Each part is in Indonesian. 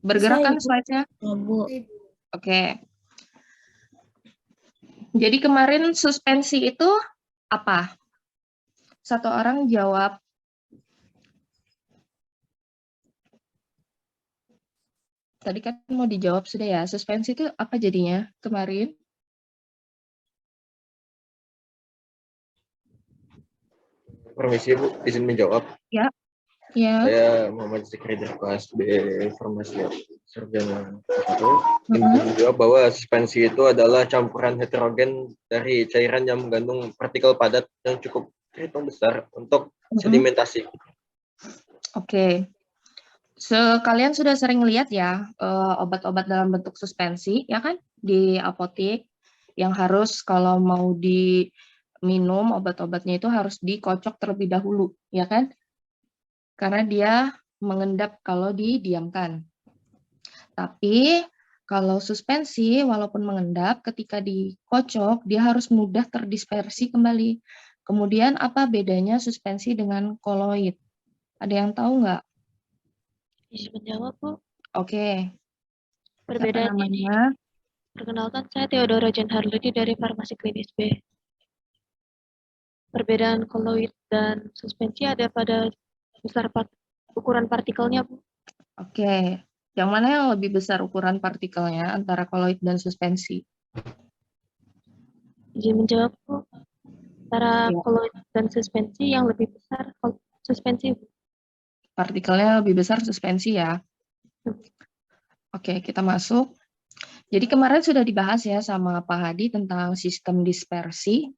Bergerak Bisa, kan Ibu. slide-nya? Bu. Oke. Jadi kemarin suspensi itu apa? Satu orang jawab. Tadi kan mau dijawab sudah ya. Suspensi itu apa jadinya kemarin? Permisi Bu, izin menjawab. Ya. Ya. Saya Muhammad Zikri dari kelas B Farmasi Sarjana. Ingin menjawab bahwa suspensi itu adalah campuran heterogen dari cairan yang mengandung partikel padat yang cukup terhitung besar untuk sedimentasi. Oke. Sekalian sudah sering lihat ya obat-obat dalam bentuk suspensi, ya kan? Di apotek yang harus kalau mau diminum obat-obatnya itu harus dikocok terlebih dahulu, ya kan? Karena dia mengendap kalau didiamkan. Tapi kalau suspensi, walaupun mengendap, ketika dikocok, dia harus mudah terdispersi kembali. Kemudian apa bedanya suspensi dengan koloid? Ada yang tahu nggak? Izin menjawab, Bu. Oke. Perbedaan ini, perkenalkan saya Theodora Jen Harludi dari Farmasi Klinis B. Perbedaan koloid dan suspensi ada pada besar ukuran partikelnya, Bu. Oke. Yang mana yang lebih besar ukuran partikelnya antara koloid dan suspensi? Izin menjawab, Bu. Antara koloid dan suspensi yang lebih besar suspensi, Bu. Partikelnya lebih besar suspensi ya. Oke, kita masuk. Jadi kemarin sudah dibahas ya sama Pak Hadi tentang sistem dispersi.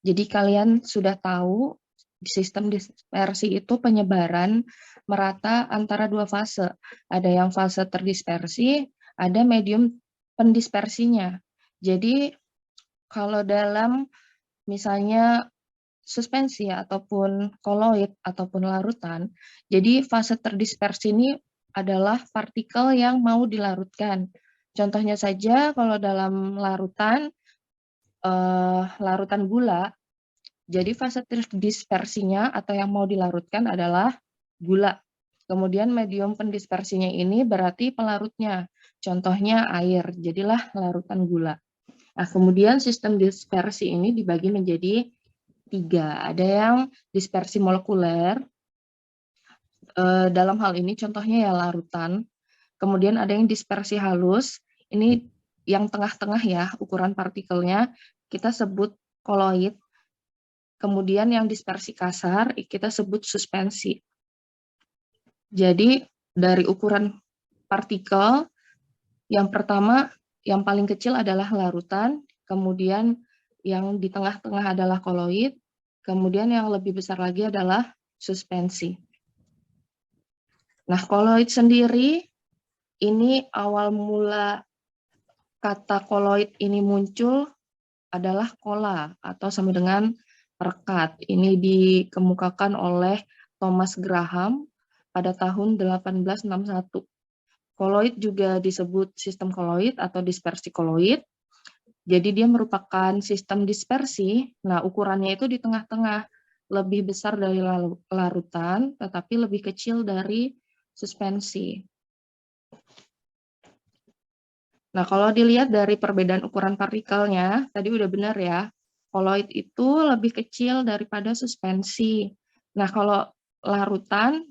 Jadi kalian sudah tahu sistem dispersi itu penyebaran merata antara dua fase. Ada yang fase terdispersi, ada medium pendispersinya. Jadi kalau dalam misalnya suspensi ataupun koloid ataupun larutan, jadi fase terdispersi ini adalah partikel yang mau dilarutkan. Contohnya saja kalau dalam larutan gula, jadi fase terdispersinya atau yang mau dilarutkan adalah gula. Kemudian medium pendispersinya ini berarti pelarutnya. Contohnya air, jadilah larutan gula. Nah, kemudian sistem dispersi ini dibagi menjadi 3. Ada yang dispersi molekuler, dalam hal ini contohnya ya larutan. Kemudian ada yang dispersi halus, ini yang tengah-tengah ya, ukuran partikelnya kita sebut koloid. Kemudian yang dispersi kasar kita sebut suspensi. Jadi dari ukuran partikel, yang pertama yang paling kecil adalah larutan, kemudian yang di tengah-tengah adalah koloid, kemudian yang lebih besar lagi adalah suspensi. Nah, koloid sendiri, ini awal mula kata koloid ini muncul adalah kola atau sama dengan perekat. Ini dikemukakan oleh Thomas Graham pada tahun 1861. Koloid juga disebut sistem koloid atau dispersi koloid. Jadi dia merupakan sistem dispersi. Nah, ukurannya itu di tengah-tengah, lebih besar dari larutan, tetapi lebih kecil dari suspensi. Nah, kalau dilihat dari perbedaan ukuran partikelnya, tadi udah benar ya, koloid itu lebih kecil daripada suspensi. Nah, kalau larutan,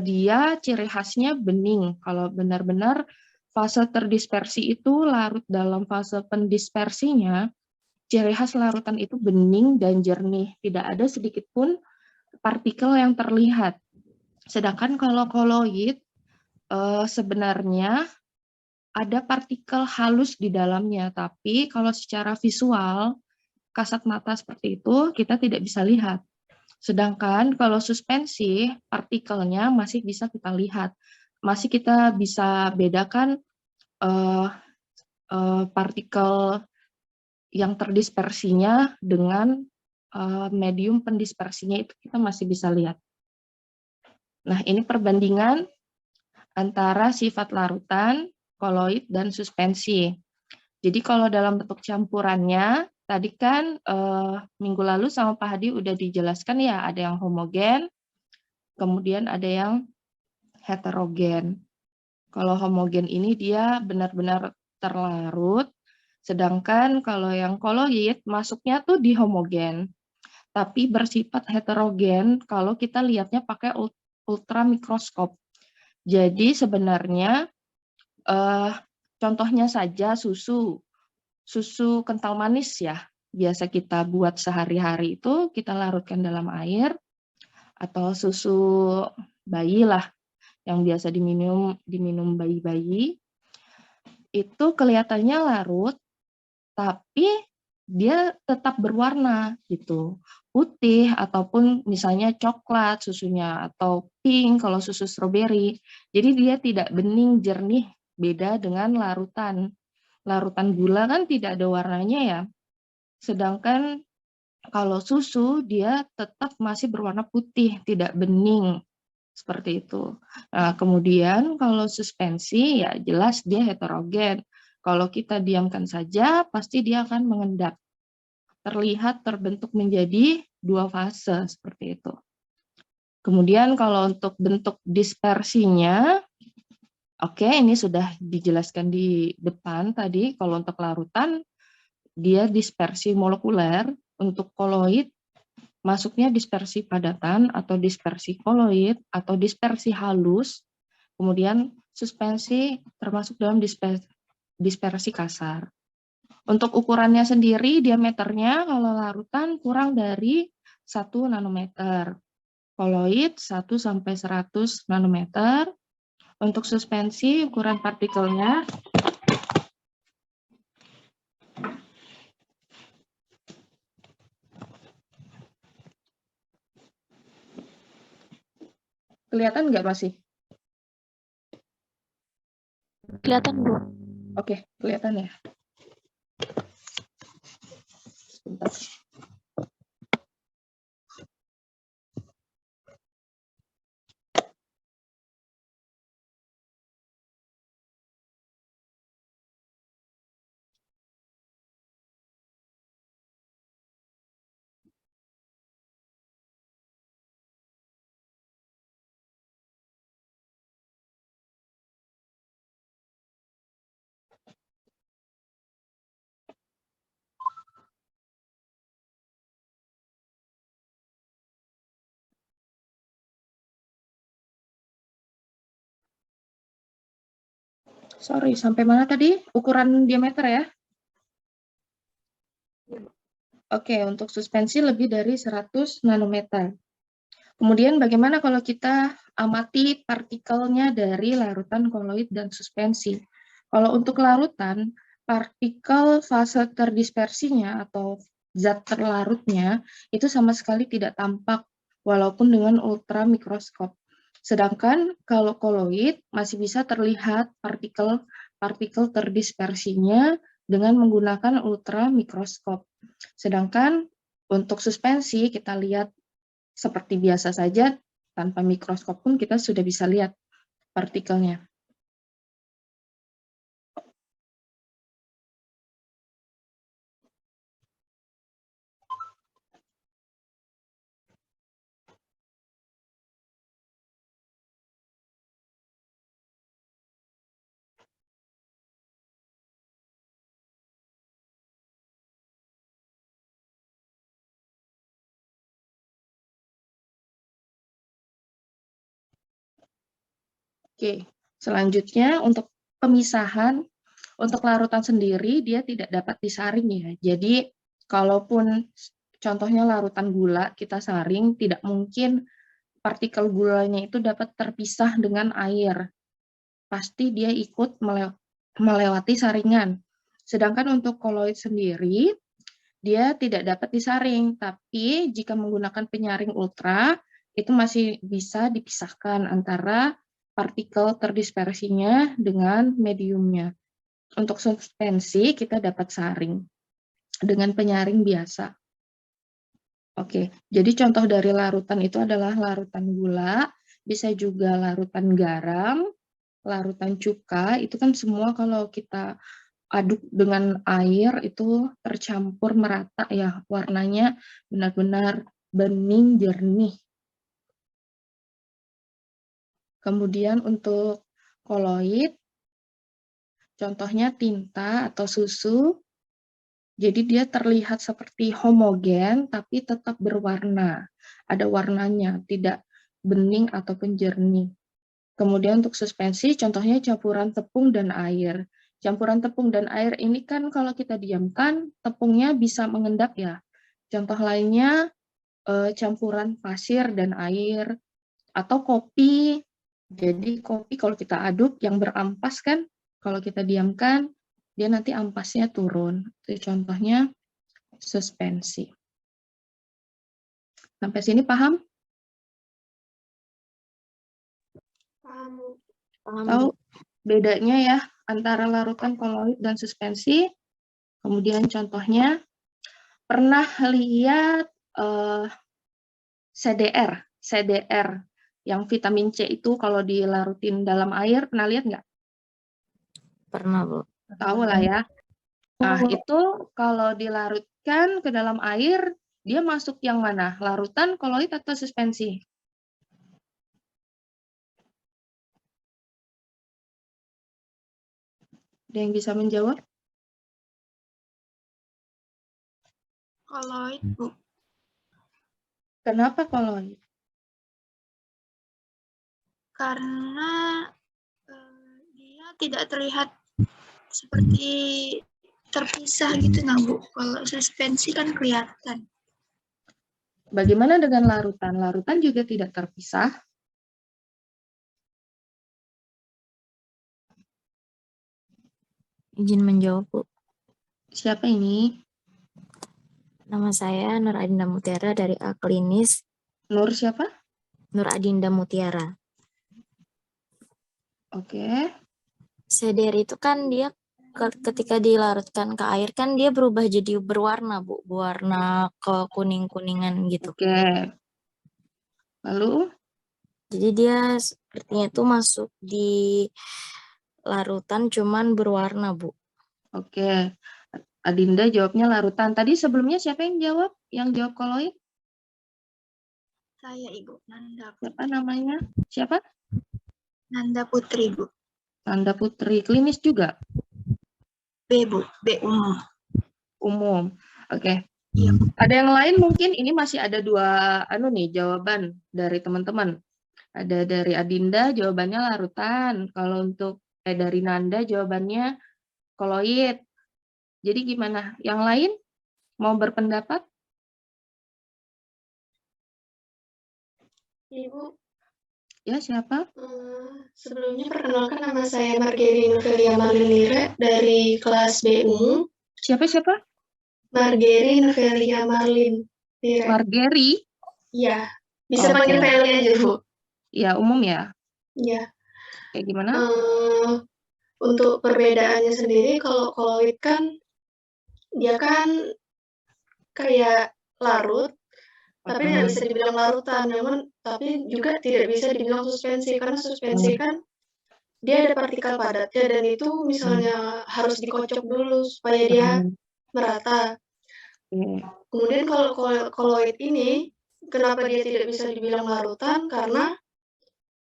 dia ciri khasnya bening. Kalau benar-benar fase terdispersi itu larut dalam fase pendispersinya, ciri khas larutan itu bening dan jernih. Tidak ada sedikit pun partikel yang terlihat. Sedangkan kalau koloid, sebenarnya ada partikel halus di dalamnya, tapi kalau secara visual, kasat mata seperti itu, kita tidak bisa lihat. Sedangkan kalau suspensi, partikelnya masih bisa kita lihat. Masih kita bisa bedakan partikel yang terdispersinya dengan medium pendispersinya itu kita masih bisa lihat. Nah, ini perbandingan antara sifat larutan, koloid, dan suspensi. Jadi kalau dalam bentuk campurannya, tadi kan minggu lalu sama Pak Hadi udah dijelaskan ya, ada yang homogen, kemudian ada yang heterogen. Kalau homogen ini dia benar-benar terlarut, sedangkan kalau yang koloid masuknya tuh di homogen, tapi bersifat heterogen kalau kita lihatnya pakai ultramikroskop. Jadi sebenarnya contohnya saja susu kental manis ya, biasa kita buat sehari-hari itu kita larutkan dalam air, atau susu bayi lah yang biasa diminum bayi-bayi, itu kelihatannya larut, tapi dia tetap berwarna gitu, putih ataupun misalnya coklat susunya, atau pink kalau susu stroberi. Jadi dia tidak bening jernih, beda dengan larutan. Larutan gula kan tidak ada warnanya ya. Sedangkan kalau susu dia tetap masih berwarna putih, tidak bening. Seperti itu. Nah, kemudian kalau suspensi ya jelas dia heterogen. Kalau kita diamkan saja, pasti dia akan mengendap. Terlihat terbentuk menjadi dua fase, seperti itu. Kemudian kalau untuk bentuk dispersinya, oke, ini sudah dijelaskan di depan tadi. Kalau untuk larutan, dia dispersi molekuler. Untuk koloid, masuknya dispersi padatan atau dispersi koloid atau dispersi halus. Kemudian suspensi termasuk dalam dispersi kasar. Untuk ukurannya sendiri, diameternya kalau larutan kurang dari 1 nanometer. Koloid 1 sampai 100 nanometer. Untuk suspensi, ukuran partikelnya kelihatan nggak masih? Kelihatan, Bu. Oke, kelihatan ya. Sebentar. Sorry, sampai mana tadi? Ukuran diameter ya? Oke, untuk suspensi lebih dari 100 nanometer. Kemudian bagaimana kalau kita amati partikelnya dari larutan koloid dan suspensi? Kalau untuk larutan, partikel fase terdispersinya atau zat terlarutnya itu sama sekali tidak tampak walaupun dengan ultramikroskop. Sedangkan kalau koloid masih bisa terlihat partikel terdispersinya dengan menggunakan ultramikroskop. Sedangkan untuk suspensi kita lihat seperti biasa saja, tanpa mikroskop pun kita sudah bisa lihat partikelnya. Oke, selanjutnya untuk pemisahan, untuk larutan sendiri dia tidak dapat disaring ya. Jadi kalaupun contohnya larutan gula kita saring, tidak mungkin partikel gulanya itu dapat terpisah dengan air. Pasti dia ikut melewati saringan. Sedangkan untuk koloid sendiri, dia tidak dapat disaring, tapi jika menggunakan penyaring ultra, itu masih bisa dipisahkan antara partikel terdispersinya dengan mediumnya. Untuk suspensi, kita dapat saring dengan penyaring biasa. Oke, jadi contoh dari larutan itu adalah larutan gula, bisa juga larutan garam, larutan cuka, itu kan semua kalau kita aduk dengan air itu tercampur merata ya, warnanya benar-benar bening jernih. Kemudian untuk koloid, contohnya tinta atau susu. Jadi dia terlihat seperti homogen, tapi tetap berwarna. Ada warnanya, tidak bening ataupun jernih. Kemudian untuk suspensi, contohnya campuran tepung dan air. Campuran tepung dan air ini kan kalau kita diamkan, tepungnya bisa mengendap ya. Contoh lainnya, campuran pasir dan air, atau kopi. Jadi kopi kalau kita aduk, yang berampas kan, kalau kita diamkan, dia nanti ampasnya turun. Itu contohnya suspensi. Sampai sini paham? Paham. Tahu bedanya ya antara larutan koloid dan suspensi? Kemudian contohnya, pernah lihat CDR yang vitamin C itu kalau dilarutin dalam air, pernah lihat nggak? Pernah, Bu. Tahu lah ya. Nah, itu kalau dilarutkan ke dalam air, dia masuk yang mana? Larutan, koloid, atau suspensi? Ada yang bisa menjawab? Koloid, Bu. Kenapa koloid? Karena dia tidak terlihat seperti terpisah gitu, nah Bu. Kalau suspensi kan kelihatan. Bagaimana dengan larutan? Larutan juga tidak terpisah. Izin menjawab, Bu. Siapa ini? Nama saya Nur Adinda Mutiara dari A Klinis. Nur siapa? Nur Adinda Mutiara. Oke. CDR itu kan dia ketika dilarutkan ke air kan dia berubah jadi berwarna, Bu. Berwarna ke kuning-kuningan gitu. Oke. Lalu? Jadi dia sepertinya itu masuk di larutan cuman berwarna, Bu. Oke. Adinda jawabnya larutan. Tadi sebelumnya siapa yang jawab? Yang jawab koloid? Saya, Ibu. Nanda Siapa Putri. namanya? Siapa? Nanda Putri, Bu. Nanda Putri. Klinis juga? B, Bu. B umum. Umum. Oke. Iya, Bu. Ada yang lain mungkin? Ini masih ada dua jawaban dari teman-teman. Ada dari Adinda, jawabannya larutan. Kalau untuk dari Nanda, jawabannya koloid. Jadi gimana? Yang lain mau berpendapat? Ibu, Ya, siapa? sebelumnya perkenalkan nama saya Margery Novelia Marlinira dari kelas B umum. Siapa? Margery Novelia Marlin. Margery? Iya, bisa Oke. panggil Feli aja, Bu. Ya, umum ya. Iya. Kayak gimana? Untuk perbedaannya sendiri, kalau koloid kan dia kan kayak larut, tapi tidak bisa dibilang larutan, namun tapi juga tidak bisa dibilang suspensi, karena suspensi kan dia ada partikel padatnya dan itu misalnya harus dikocok dulu supaya dia merata. Kemudian kalau koloid ini, kenapa dia tidak bisa dibilang larutan? Karena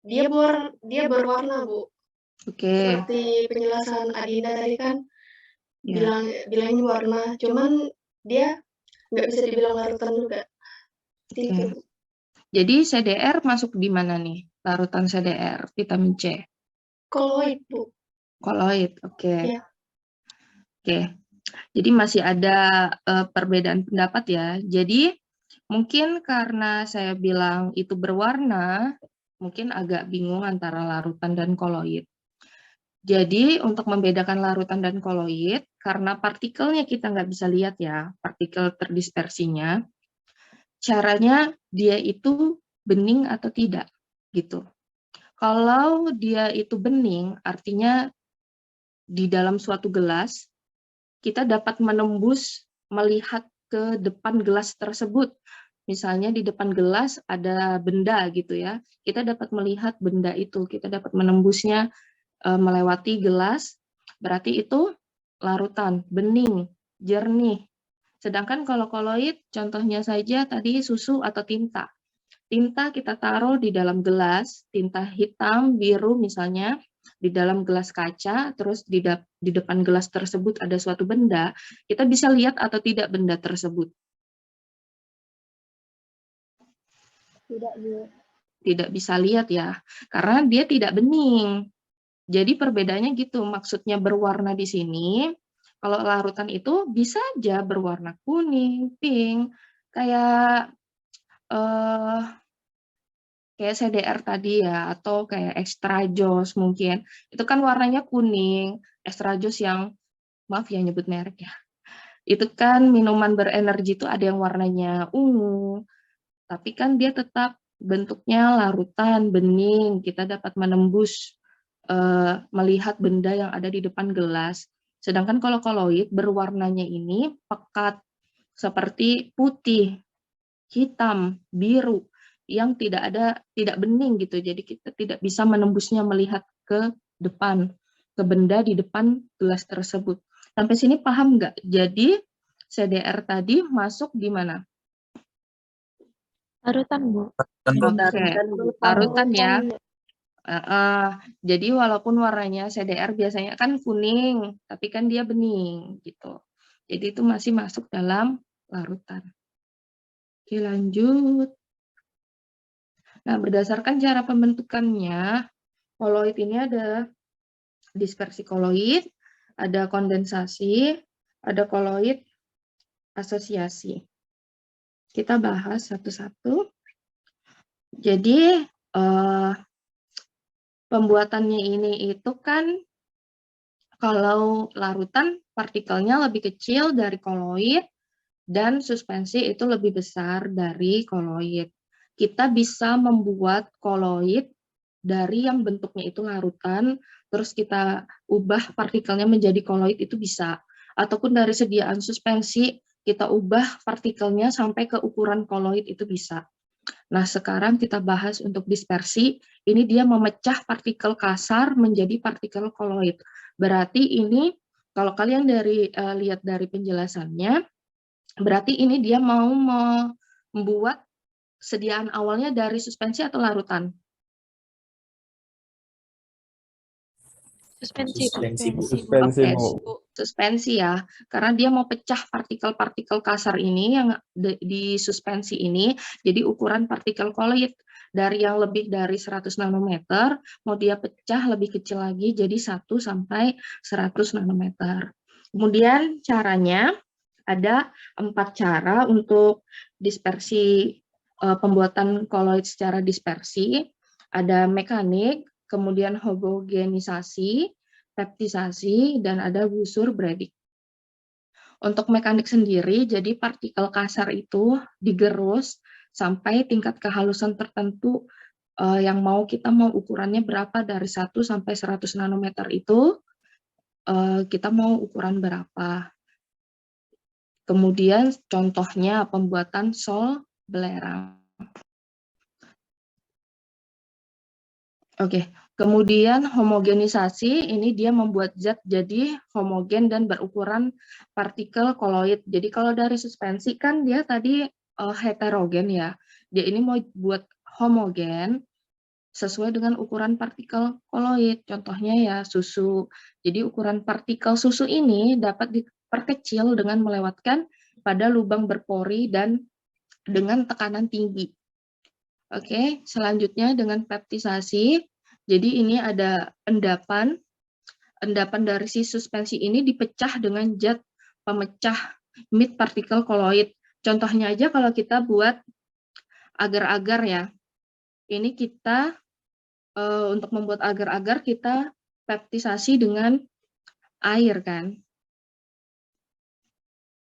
dia berwarna, Bu. Oke. Seperti penjelasan Adinda tadi kan, bilangnya warna, cuman dia nggak bisa dibilang larutan juga. Gitu. Jadi CDR masuk di mana nih? Larutan CDR, vitamin C. Koloid, Bu. Koloid, oke. Iya. Oke. Jadi masih ada perbedaan pendapat ya. Jadi mungkin karena saya bilang itu berwarna, mungkin agak bingung antara larutan dan koloid. Jadi untuk membedakan larutan dan koloid, karena partikelnya kita nggak bisa lihat ya, partikel terdispersinya, caranya dia itu bening atau tidak, gitu. Kalau dia itu bening, artinya di dalam suatu gelas, kita dapat menembus melihat ke depan gelas tersebut. Misalnya di depan gelas ada benda gitu ya, kita dapat melihat benda itu, kita dapat menembusnya melewati gelas, berarti itu larutan, bening, jernih. Sedangkan kalau koloid, contohnya saja tadi susu atau tinta. Tinta kita taruh di dalam gelas, tinta hitam, biru misalnya, di dalam gelas kaca, terus di depan gelas tersebut ada suatu benda, kita bisa lihat atau tidak benda tersebut? Tidak, Bu. Tidak bisa lihat ya, karena dia tidak bening. Jadi perbedaannya gitu, maksudnya berwarna di sini, kalau larutan itu bisa aja berwarna kuning, pink, kayak CDR tadi ya, atau kayak extra joss mungkin. Itu kan warnanya kuning, extra joss yang, maaf ya nyebut merek ya. Itu kan minuman berenergi itu ada yang warnanya ungu, tapi kan dia tetap bentuknya larutan, bening, kita dapat menembus melihat benda yang ada di depan gelas. Sedangkan kalau koloid berwarnanya ini pekat, seperti putih, hitam, biru, yang tidak bening gitu. Jadi kita tidak bisa menembusnya melihat ke depan, ke benda di depan gelas tersebut. Sampai sini paham nggak? Jadi CDR tadi masuk di mana? Larutan, Bu. Oke, larutan ya. Jadi walaupun warnanya CDR biasanya kan kuning, tapi kan dia bening gitu. Jadi itu masih masuk dalam larutan. Oke, lanjut. Nah, berdasarkan cara pembentukannya, koloid ini ada dispersi koloid, ada kondensasi, ada koloid asosiasi. Kita bahas satu-satu. Jadi pembuatannya ini itu kan kalau larutan partikelnya lebih kecil dari koloid dan suspensi itu lebih besar dari koloid. Kita bisa membuat koloid dari yang bentuknya itu larutan, terus kita ubah partikelnya menjadi koloid itu bisa. Ataupun dari sediaan suspensi, kita ubah partikelnya sampai ke ukuran koloid itu bisa. Nah, sekarang kita bahas untuk dispersi. Ini dia memecah partikel kasar menjadi partikel koloid. Berarti ini, kalau kalian lihat dari penjelasannya, berarti ini dia mau membuat sediaan awalnya dari suspensi atau larutan? Suspensi, Bu. Suspensi, Oke, Bu. suspensi ya, karena dia mau pecah partikel-partikel kasar ini yang di suspensi ini, jadi ukuran partikel koloid dari yang lebih dari 100 nanometer, mau dia pecah lebih kecil lagi jadi 1 sampai 100 nanometer. Kemudian caranya ada 4 cara untuk dispersi, pembuatan koloid secara dispersi, ada mekanik, kemudian homogenisasi, peptisasi, dan ada busur Bredig. Untuk mekanik sendiri, jadi partikel kasar itu digerus sampai tingkat kehalusan tertentu yang kita mau ukurannya berapa dari 1 sampai 100 nanometer itu, kita mau ukuran berapa. Kemudian contohnya pembuatan sol belerang. Oke, kemudian homogenisasi, ini dia membuat zat jadi homogen dan berukuran partikel koloid. Jadi kalau dari suspensi kan dia tadi heterogen ya, dia ini mau buat homogen sesuai dengan ukuran partikel koloid. Contohnya ya susu. Jadi ukuran partikel susu ini dapat diperkecil dengan melewatkan pada lubang berpori dan dengan tekanan tinggi. Oke, selanjutnya dengan peptisasi. Jadi ini ada endapan dari si suspensi ini dipecah dengan zat pemecah mid partikel koloid. Contohnya aja kalau kita buat agar-agar ya. Ini kita untuk membuat agar-agar kita peptisasi dengan air kan.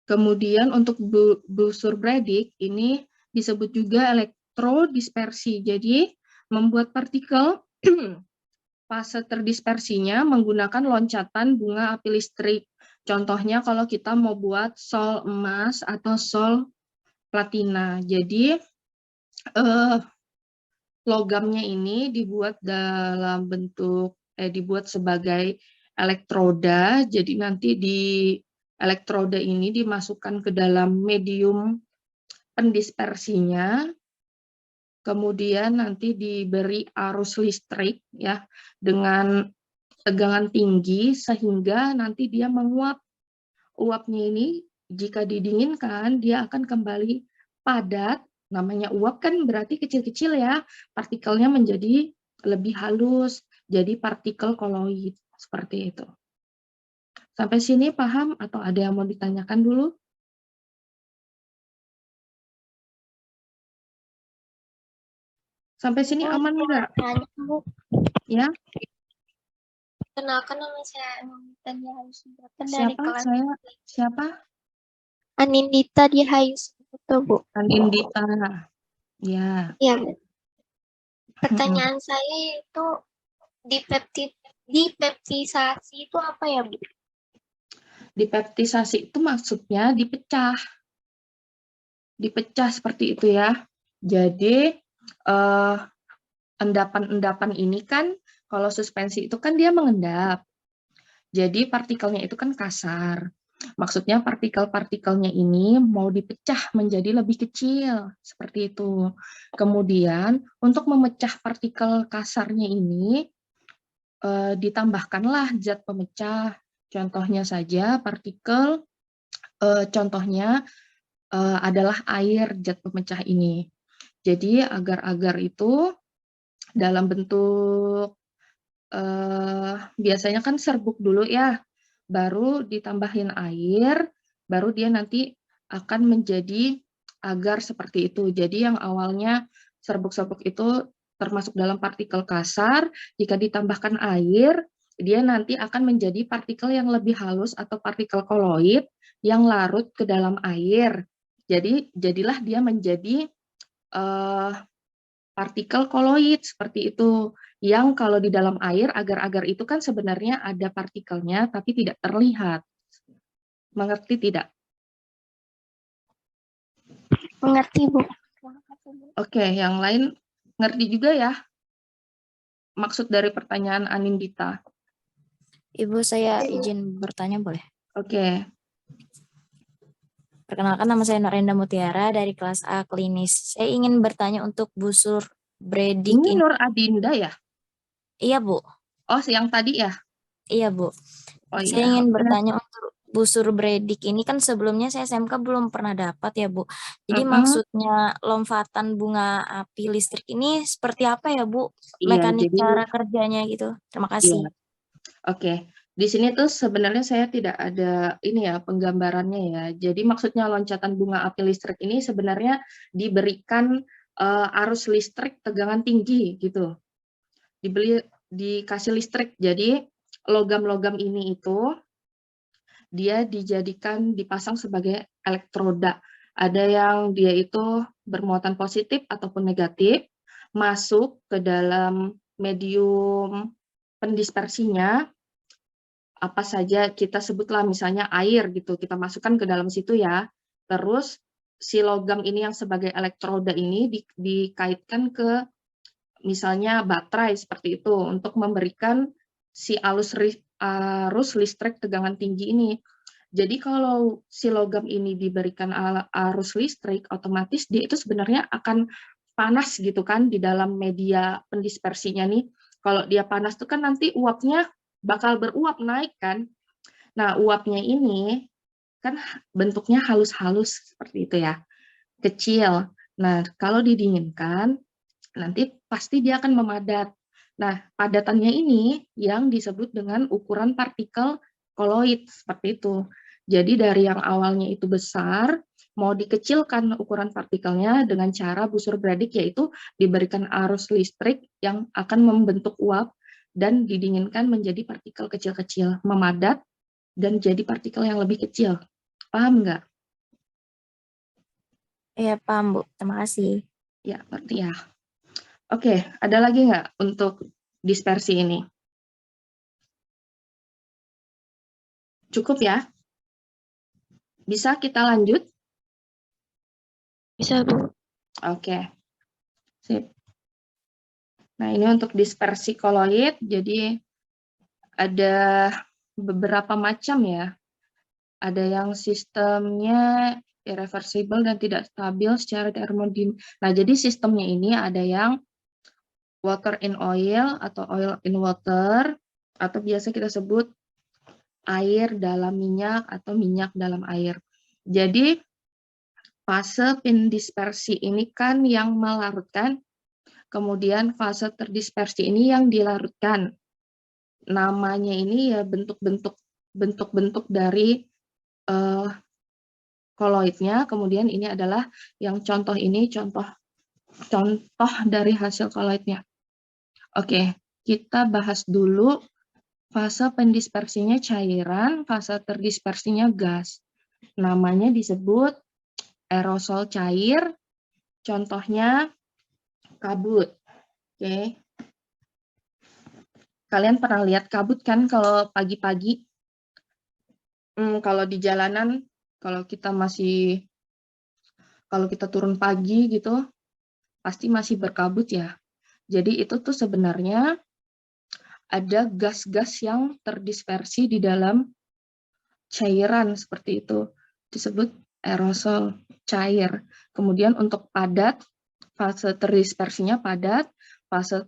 Kemudian untuk busur Bredig ini disebut juga elektrodispersi. Jadi membuat partikel fase terdispersinya menggunakan loncatan bunga api listrik. Contohnya kalau kita mau buat sol emas atau sol platina. Jadi logamnya ini dibuat dalam bentuk dibuat sebagai elektroda. Jadi nanti di elektroda ini dimasukkan ke dalam medium pendispersinya, kemudian nanti diberi arus listrik ya dengan tegangan tinggi sehingga nanti dia menguap. Uapnya ini jika didinginkan dia akan kembali padat. Namanya uap kan berarti kecil-kecil ya. Partikelnya menjadi lebih halus. Jadi partikel koloid seperti itu. Sampai sini paham atau ada yang mau ditanyakan dulu? Sampai sini aman enggak? Tanya, Bu. Ya, Kenalkan nama saya Anindita Dihayu Subrata dari siapa? kelas Siapa? Anindita Dihayu Subrata, Bu. Anindita. Ya. Iya, Bu. Pertanyaan saya itu dipeptisasi itu apa ya, Bu? Dipeptisasi itu maksudnya dipecah. Dipecah seperti itu ya. Jadi endapan-endapan ini kan kalau suspensi itu kan dia mengendap. Jadi partikelnya itu kan kasar. Maksudnya partikel-partikelnya ini mau dipecah menjadi lebih kecil, seperti itu. Kemudian untuk memecah partikel kasarnya ini ditambahkanlah zat pemecah. Contohnya saja partikel, contohnya adalah air zat pemecah ini. Jadi agar-agar itu dalam bentuk biasanya kan serbuk dulu ya, baru ditambahin air, baru dia nanti akan menjadi agar seperti itu. Jadi yang awalnya serbuk-serbuk itu termasuk dalam partikel kasar, jika ditambahkan air, dia nanti akan menjadi partikel yang lebih halus atau partikel koloid yang larut ke dalam air. Jadi jadilah dia menjadi partikel koloid seperti itu, yang kalau di dalam air agar-agar itu kan sebenarnya ada partikelnya tapi tidak terlihat. Mengerti tidak? Mengerti, Bu. Oke, yang lain ngerti juga ya maksud dari pertanyaan Anindita? Ibu, saya izin bertanya boleh? Oke. Perkenalkan, nama saya Norenda Mutiara dari kelas A klinis. Saya ingin bertanya untuk busur Bredig Ini ini. Nur Adinda ya? Iya, Bu. Oh, yang tadi ya? Iya, Bu. Oh Saya iya. ingin bertanya untuk busur Bredig ini kan sebelumnya saya SMK belum pernah dapat ya, Bu. Jadi maksudnya lompatan bunga api listrik ini seperti apa ya, Bu? Iya, Mekanik jadi cara kerjanya gitu. Terima iya. kasih. Oke. Di sini tuh sebenarnya saya tidak ada ini ya penggambarannya ya. Jadi maksudnya loncatan bunga api listrik ini sebenarnya diberikan arus listrik tegangan tinggi gitu. Dikasih listrik. Jadi logam-logam ini itu dia dipasang sebagai elektroda. Ada yang dia itu bermuatan positif ataupun negatif, masuk ke dalam medium pendispersinya, apa saja kita sebutlah misalnya air gitu, kita masukkan ke dalam situ ya. Terus si logam ini yang sebagai elektroda ini dikaitkan ke misalnya baterai seperti itu untuk memberikan si arus listrik tegangan tinggi ini. Jadi kalau si logam ini diberikan arus listrik, otomatis dia itu sebenarnya akan panas gitu kan di dalam media pendispersinya nih. Kalau dia panas itu kan nanti uapnya bakal beruap naik kan. Nah, uapnya ini kan bentuknya halus-halus seperti itu ya, kecil. Nah, kalau didinginkan, nanti pasti dia akan memadat. Nah, padatannya ini yang disebut dengan ukuran partikel koloid, seperti itu. Jadi dari yang awalnya itu besar, mau dikecilkan ukuran partikelnya dengan cara busur Bredig, yaitu diberikan arus listrik yang akan membentuk uap dan didinginkan menjadi partikel kecil-kecil, memadat, dan jadi partikel yang lebih kecil. Paham nggak? Iya, paham, Bu. Terima kasih. Ya, ngerti ya. Oke, ada lagi nggak untuk dispersi ini? Cukup ya? Bisa kita lanjut? Bisa, Bu. Oke. Sip. Nah, ini untuk dispersi koloid, jadi ada beberapa macam ya. Ada yang sistemnya irreversible dan tidak stabil secara termodinamik. Nah, jadi sistemnya ini ada yang water in oil atau oil in water, atau biasa kita sebut air dalam minyak atau minyak dalam air. Jadi fase pendispersi ini kan yang melarutkan, kemudian fase terdispersi ini yang dilarutkan. Namanya ini ya bentuk-bentuk dari koloidnya, kemudian ini adalah yang contoh ini contoh dari hasil koloidnya. Oke, kita bahas dulu fase pendispersinya cairan, fase terdispersinya gas. Namanya disebut aerosol cair, contohnya kabut. Oke. Kalian pernah lihat kabut kan kalau pagi-pagi? Kalau di jalanan, kalau kita turun pagi gitu, pasti masih berkabut ya. Jadi itu tuh sebenarnya ada gas-gas yang terdispersi di dalam cairan seperti itu. Disebut aerosol cair. Kemudian untuk padat, fase terdispersinya padat, fase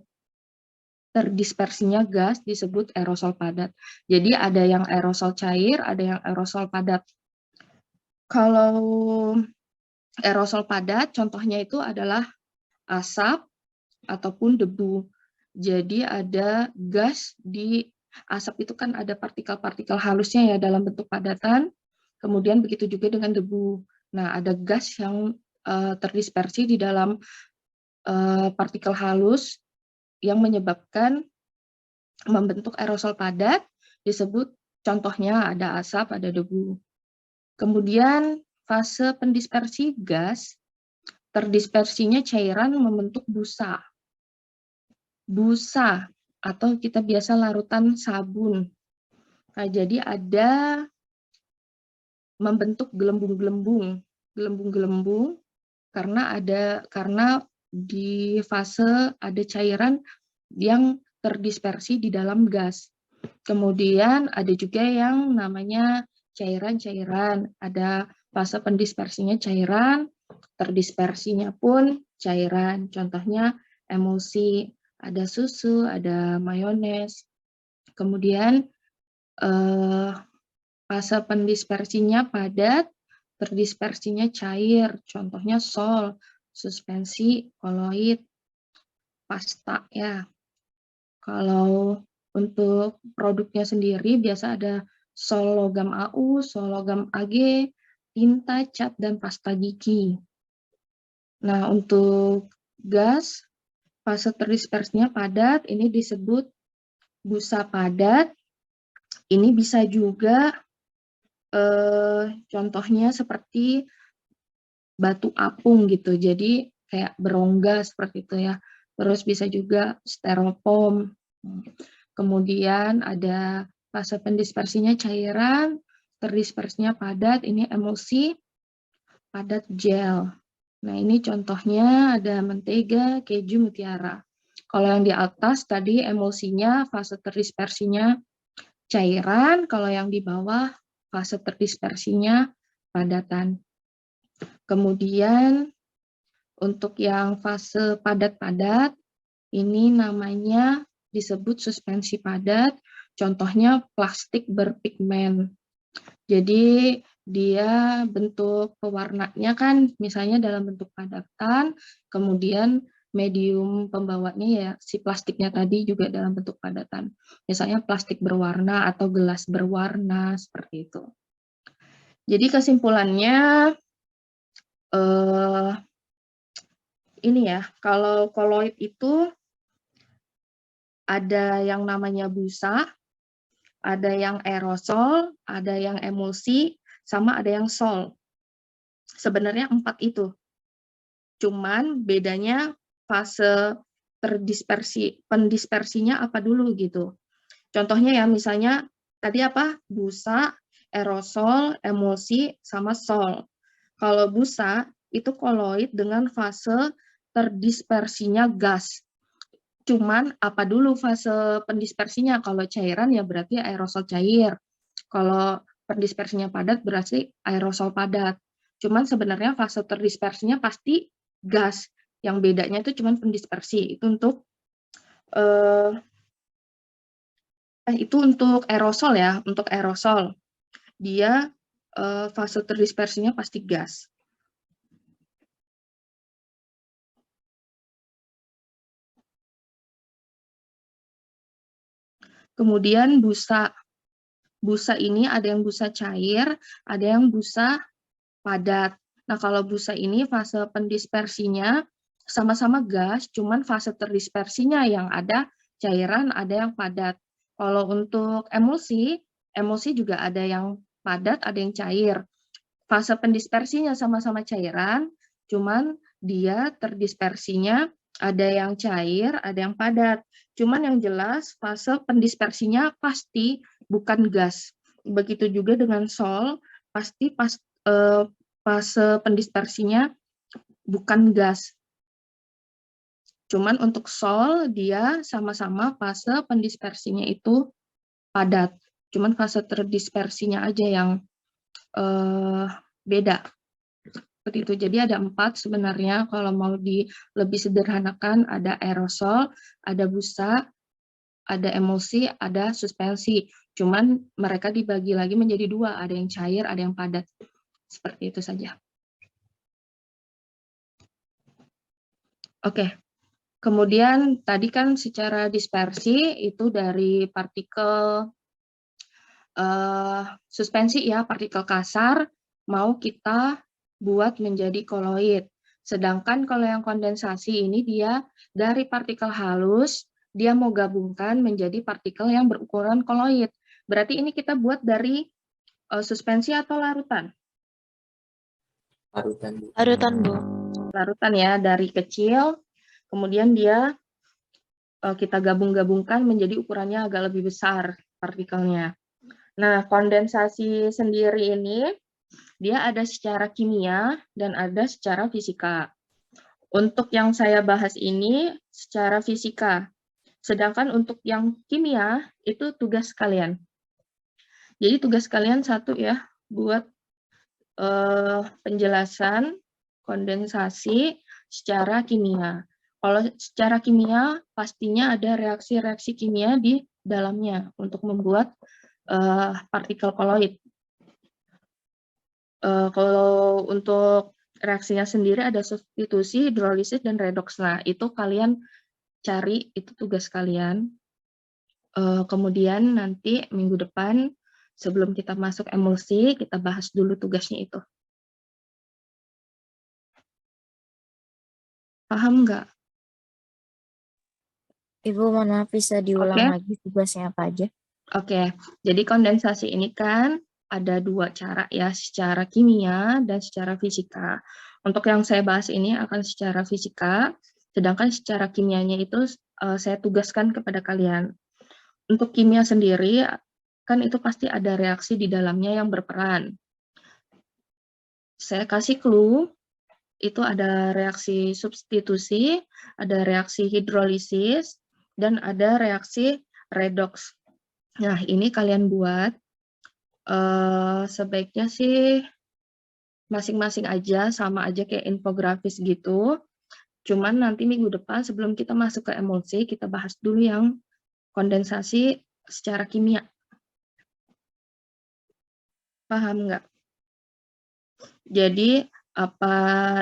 terdispersinya gas disebut aerosol padat. Jadi ada yang aerosol cair, ada yang aerosol padat. Kalau aerosol padat, contohnya itu adalah asap ataupun debu. Jadi ada gas di asap itu kan ada partikel-partikel halusnya ya dalam bentuk padatan. Kemudian begitu juga dengan debu. Nah, ada gas yang terdispersi di dalam partikel halus yang menyebabkan membentuk aerosol padat, disebut contohnya ada asap, ada debu. Kemudian fase pendispersi gas, terdispersinya cairan membentuk busa. Busa atau kita biasa larutan sabun. Nah, jadi ada membentuk gelembung-gelembung karena di fase ada cairan yang terdispersi di dalam gas. Kemudian ada juga yang namanya cairan-cairan. Ada fase pendispersinya cairan, terdispersinya pun cairan. Contohnya emulsi, ada susu, ada mayones. Kemudian fase pendispersinya padat, terdispersinya cair. Contohnya sol, suspensi, koloid, pasta ya. Kalau untuk produknya sendiri biasa ada sol logam AU, sol logam AG, tinta, cat, dan pasta gigi. Nah, untuk gas, fase terdispersinya padat, ini disebut busa padat. Ini bisa juga contohnya seperti batu apung gitu, jadi kayak berongga seperti itu ya. Terus bisa juga styrofoam. Kemudian ada fase pendispersinya cairan, terdispersinya padat, ini emulsi, padat gel. Nah, ini contohnya ada mentega, keju, mutiara. Kalau yang di atas tadi emulsinya, fase terdispersinya cairan, kalau yang di bawah fase terdispersinya padatan. Kemudian untuk yang fase padat-padat, ini namanya disebut suspensi padat, contohnya plastik berpigmen. Jadi dia bentuk pewarnanya kan misalnya dalam bentuk padatan, kemudian medium pembawanya ya si plastiknya tadi juga dalam bentuk padatan. Misalnya plastik berwarna atau gelas berwarna seperti itu. Jadi kesimpulannya ini ya, kalau koloid itu ada yang namanya busa, ada yang aerosol, ada yang emulsi, sama ada yang sol. Sebenarnya 4 itu. Cuman bedanya fase pendispersinya apa dulu gitu. Contohnya ya misalnya tadi apa? Busa, aerosol, emulsi, sama sol. Kalau busa itu koloid dengan fase terdispersinya gas. Cuman apa dulu fase pendispersinya? Kalau cairan ya berarti aerosol cair. Kalau pendispersinya padat berarti aerosol padat. Cuman sebenarnya fase terdispersinya pasti gas. Yang bedanya itu cuman pendispersi. Itu untuk Itu untuk aerosol ya, untuk aerosol. Dia fase terdispersinya pasti gas. Kemudian busa. Busa ini ada yang busa cair, ada yang busa padat. Nah, kalau busa ini fase pendispersinya sama-sama gas, cuman fase terdispersinya yang ada cairan, ada yang padat. Kalau untuk emulsi, emulsi juga ada yang padat, ada yang cair. Fase pendispersinya sama-sama cairan, cuman dia terdispersinya ada yang cair, ada yang padat. Cuman yang jelas fase pendispersinya pasti bukan gas. Begitu juga dengan sol, pasti fase pendispersinya bukan gas. Cuman untuk sol dia sama-sama fase pendispersinya itu padat. Cuman fase terdispersinya aja yang beda. Seperti itu. Jadi ada 4 sebenarnya kalau mau lebih sederhanakan, ada aerosol, ada busa, ada emulsi, ada suspensi. Cuman mereka dibagi lagi menjadi 2, ada yang cair, ada yang padat. Seperti itu saja. Oke. Kemudian tadi kan secara dispersi itu dari partikel suspensi ya, partikel kasar mau kita buat menjadi koloid. Sedangkan kalau yang kondensasi ini dia dari partikel halus, dia mau gabungkan menjadi partikel yang berukuran koloid. Berarti ini kita buat dari suspensi atau larutan? Larutan. Larutan, Bu. Larutan ya, dari kecil, kemudian dia kita gabung-gabungkan menjadi ukurannya agak lebih besar partikelnya. Nah, kondensasi sendiri ini dia ada secara kimia dan ada secara fisika. Untuk yang saya bahas ini secara fisika. Sedangkan untuk yang kimia itu tugas kalian. Jadi tugas kalian satu ya, buat penjelasan kondensasi secara kimia. Kalau secara kimia pastinya ada reaksi-reaksi kimia di dalamnya untuk membuat partikel koloid. Kalau untuk reaksinya sendiri ada substitusi, hidrolisis, dan redoks. Nah, itu kalian cari, itu tugas kalian. Kemudian nanti minggu depan, sebelum kita masuk emulsi, kita bahas dulu tugasnya itu. Paham nggak? Ibu, mohon maaf bisa diulang lagi tugasnya apa aja? Oke, jadi kondensasi ini kan ada 2 cara ya, secara kimia dan secara fisika. Untuk yang saya bahas ini akan secara fisika, sedangkan secara kimianya itu saya tugaskan kepada kalian. Untuk kimia sendiri, kan itu pasti ada reaksi di dalamnya yang berperan. Saya kasih clue, itu ada reaksi substitusi, ada reaksi hidrolisis, dan ada reaksi redoks. Nah, ini kalian buat. Sebaiknya sih masing-masing aja, sama aja kayak infografis gitu. Cuman nanti minggu depan sebelum kita masuk ke emulsi, kita bahas dulu yang kondensasi secara kimia. Paham nggak? Jadi, apa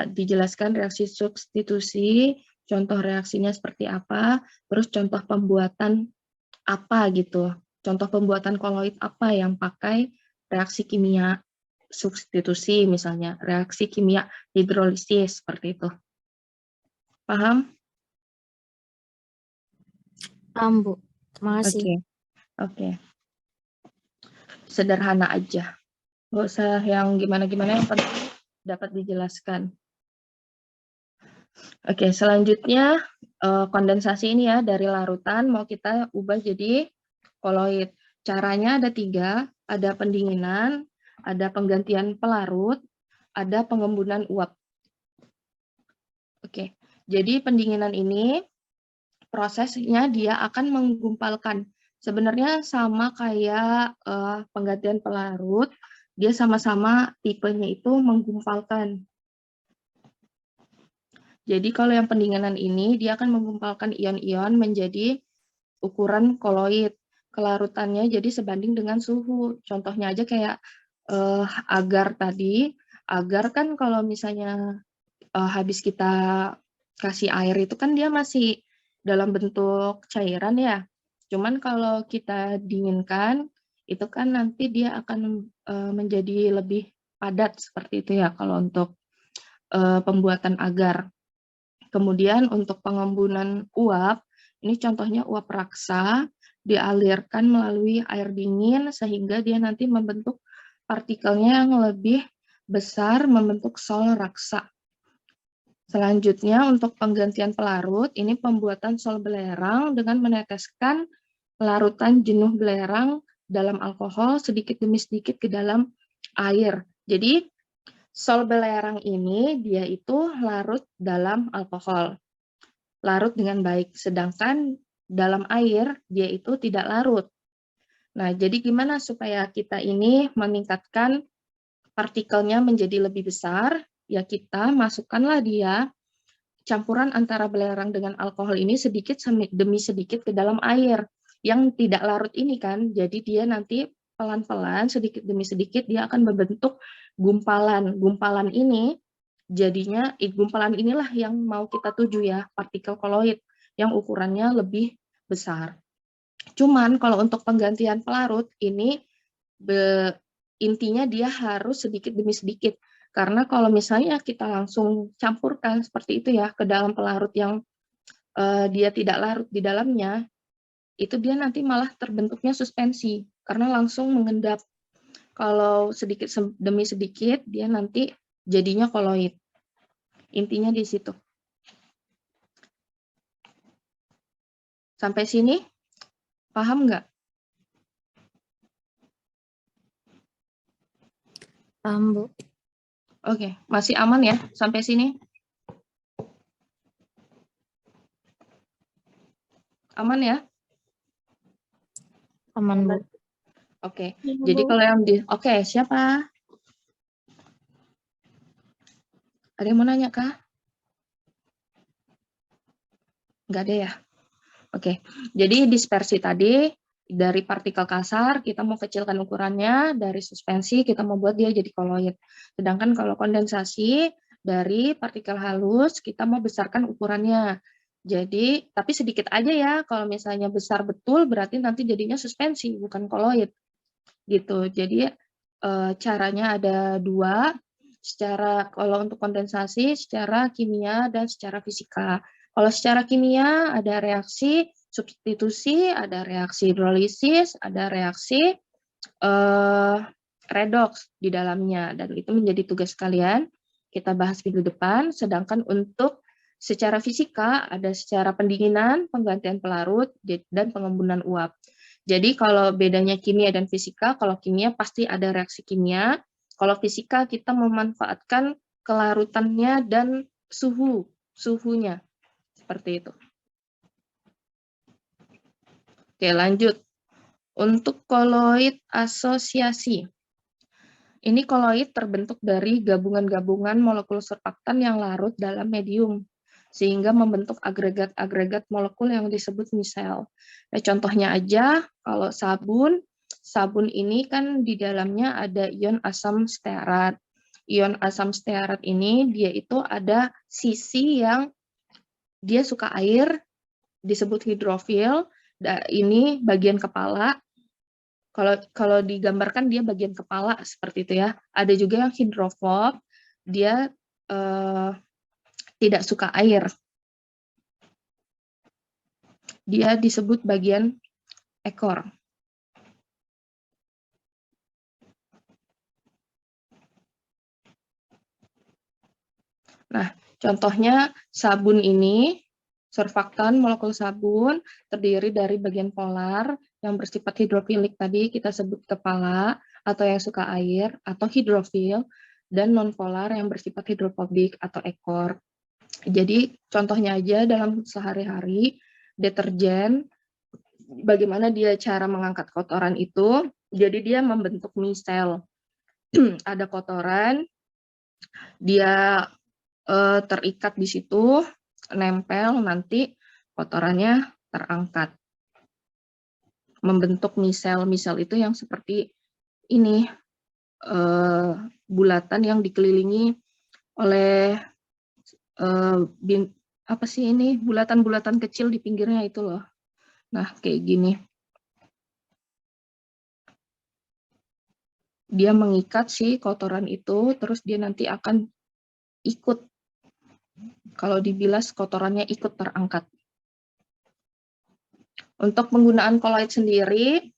dijelaskan reaksi substitusi, contoh reaksinya seperti apa, terus contoh pembuatan apa gitu. Contoh pembuatan koloid apa yang pakai reaksi kimia substitusi, misalnya reaksi kimia hidrolisis, seperti itu. Paham? Paham, Bu. Terima kasih. Oke. Sederhana aja. Nggak usah yang gimana-gimana, yang penting dapat dijelaskan. Oke, selanjutnya kondensasi ini ya, dari larutan mau kita ubah jadi koloid. Caranya ada 3, ada pendinginan, ada penggantian pelarut, ada pengembunan uap. Oke, jadi pendinginan ini prosesnya dia akan menggumpalkan. Sebenarnya sama kayak penggantian pelarut, dia sama-sama tipenya itu menggumpalkan. Jadi kalau yang pendinginan ini dia akan menggumpalkan ion-ion menjadi ukuran koloid. kelarutannya jadi sebanding dengan suhu. Contohnya aja kayak agar tadi, agar kan kalau misalnya habis kita kasih air itu kan dia masih dalam bentuk cairan ya. Cuman kalau kita dinginkan, itu kan nanti dia akan menjadi lebih padat seperti itu ya kalau untuk pembuatan agar. Kemudian untuk pengembunan uap, ini contohnya uap raksa, dialirkan melalui air dingin sehingga dia nanti membentuk partikelnya yang lebih besar, membentuk sol raksa. Selanjutnya untuk penggantian pelarut, ini pembuatan sol belerang dengan meneteskan larutan jenuh belerang dalam alkohol sedikit demi sedikit ke dalam air. Jadi sol belerang ini dia itu larut dalam alkohol, larut dengan baik, sedangkan dalam air dia itu tidak larut. Nah, jadi gimana supaya kita ini meningkatkan partikelnya menjadi lebih besar? Ya kita masukkanlah dia campuran antara belerang dengan alkohol ini sedikit demi sedikit ke dalam air yang tidak larut ini kan. Jadi dia nanti pelan-pelan sedikit demi sedikit dia akan membentuk gumpalan. Gumpalan ini jadinya gumpalan inilah yang mau kita tuju ya, partikel koloid yang ukurannya lebih besar. Cuman kalau untuk penggantian pelarut ini intinya dia harus sedikit demi sedikit. Karena kalau misalnya kita langsung campurkan seperti itu ya ke dalam pelarut yang dia tidak larut di dalamnya, itu dia nanti malah terbentuknya suspensi karena langsung mengendap. Kalau sedikit demi sedikit dia nanti jadinya koloid. Intinya di situ. Sampai sini paham nggak? Paham, Bu. Oke, masih aman ya sampai sini? Aman ya? Aman, Bu. Oke, Ya, jadi Bu. kalau yang oke, siapa? Ada yang mau nanya kah? Nggak ada ya? Oke, jadi dispersi tadi dari partikel kasar kita mau kecilkan ukurannya, dari suspensi kita mau buat dia jadi koloid. Sedangkan kalau kondensasi dari partikel halus kita mau besarkan ukurannya. Jadi, tapi sedikit aja ya, kalau misalnya besar betul berarti nanti jadinya suspensi, bukan koloid. Gitu. Jadi caranya ada dua, kalau untuk kondensasi secara kimia dan secara fisika. Kalau secara kimia ada reaksi substitusi, ada reaksi hidrolisis, ada reaksi redoks di dalamnya, dan itu menjadi tugas kalian kita bahas minggu depan. Sedangkan untuk secara fisika ada secara pendinginan, penggantian pelarut, dan pengembunan uap. Jadi kalau bedanya kimia dan fisika, kalau kimia pasti ada reaksi kimia, kalau fisika kita memanfaatkan kelarutannya dan suhunya. Seperti itu. Oke, lanjut. Untuk koloid asosiasi. Ini koloid terbentuk dari gabungan-gabungan molekul surfaktan yang larut dalam medium, sehingga membentuk agregat-agregat molekul yang disebut misel. Nah, contohnya aja, kalau sabun ini kan di dalamnya ada ion asam stearat. Ion asam stearat ini dia itu ada sisi yang dia suka air, disebut hidrofil. Ini bagian kepala. Kalau digambarkan dia bagian kepala seperti itu ya. Ada juga yang hidrofob, dia tidak suka air. Dia disebut bagian ekor. Nah, contohnya sabun ini, surfaktan molekul sabun terdiri dari bagian polar yang bersifat hidrofilik tadi kita sebut kepala atau yang suka air atau hidrofil, dan nonpolar yang bersifat hidrofobik atau ekor. Jadi contohnya aja dalam sehari-hari deterjen, bagaimana dia cara mengangkat kotoran itu, jadi dia membentuk misel. Ada kotoran, dia terikat di situ, nempel, nanti kotorannya terangkat. membentuk misel. Misel itu yang seperti ini, bulatan yang dikelilingi oleh apa sih ini, bulatan-bulatan kecil di pinggirnya itu loh. Nah, kayak gini. Dia mengikat si kotoran itu, terus dia nanti akan ikut. Kalau dibilas, kotorannya ikut terangkat. Untuk penggunaan koloid sendiri,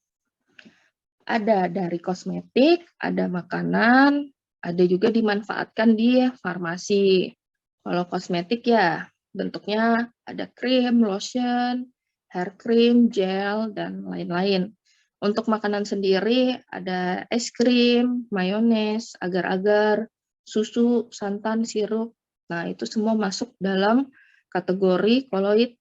ada dari kosmetik, ada makanan, ada juga dimanfaatkan di farmasi. Kalau kosmetik ya, bentuknya ada krim, lotion, hair cream, gel, dan lain-lain. Untuk makanan sendiri ada es krim, mayones, agar-agar, susu, santan, sirup. Nah, itu semua masuk dalam kategori koloid.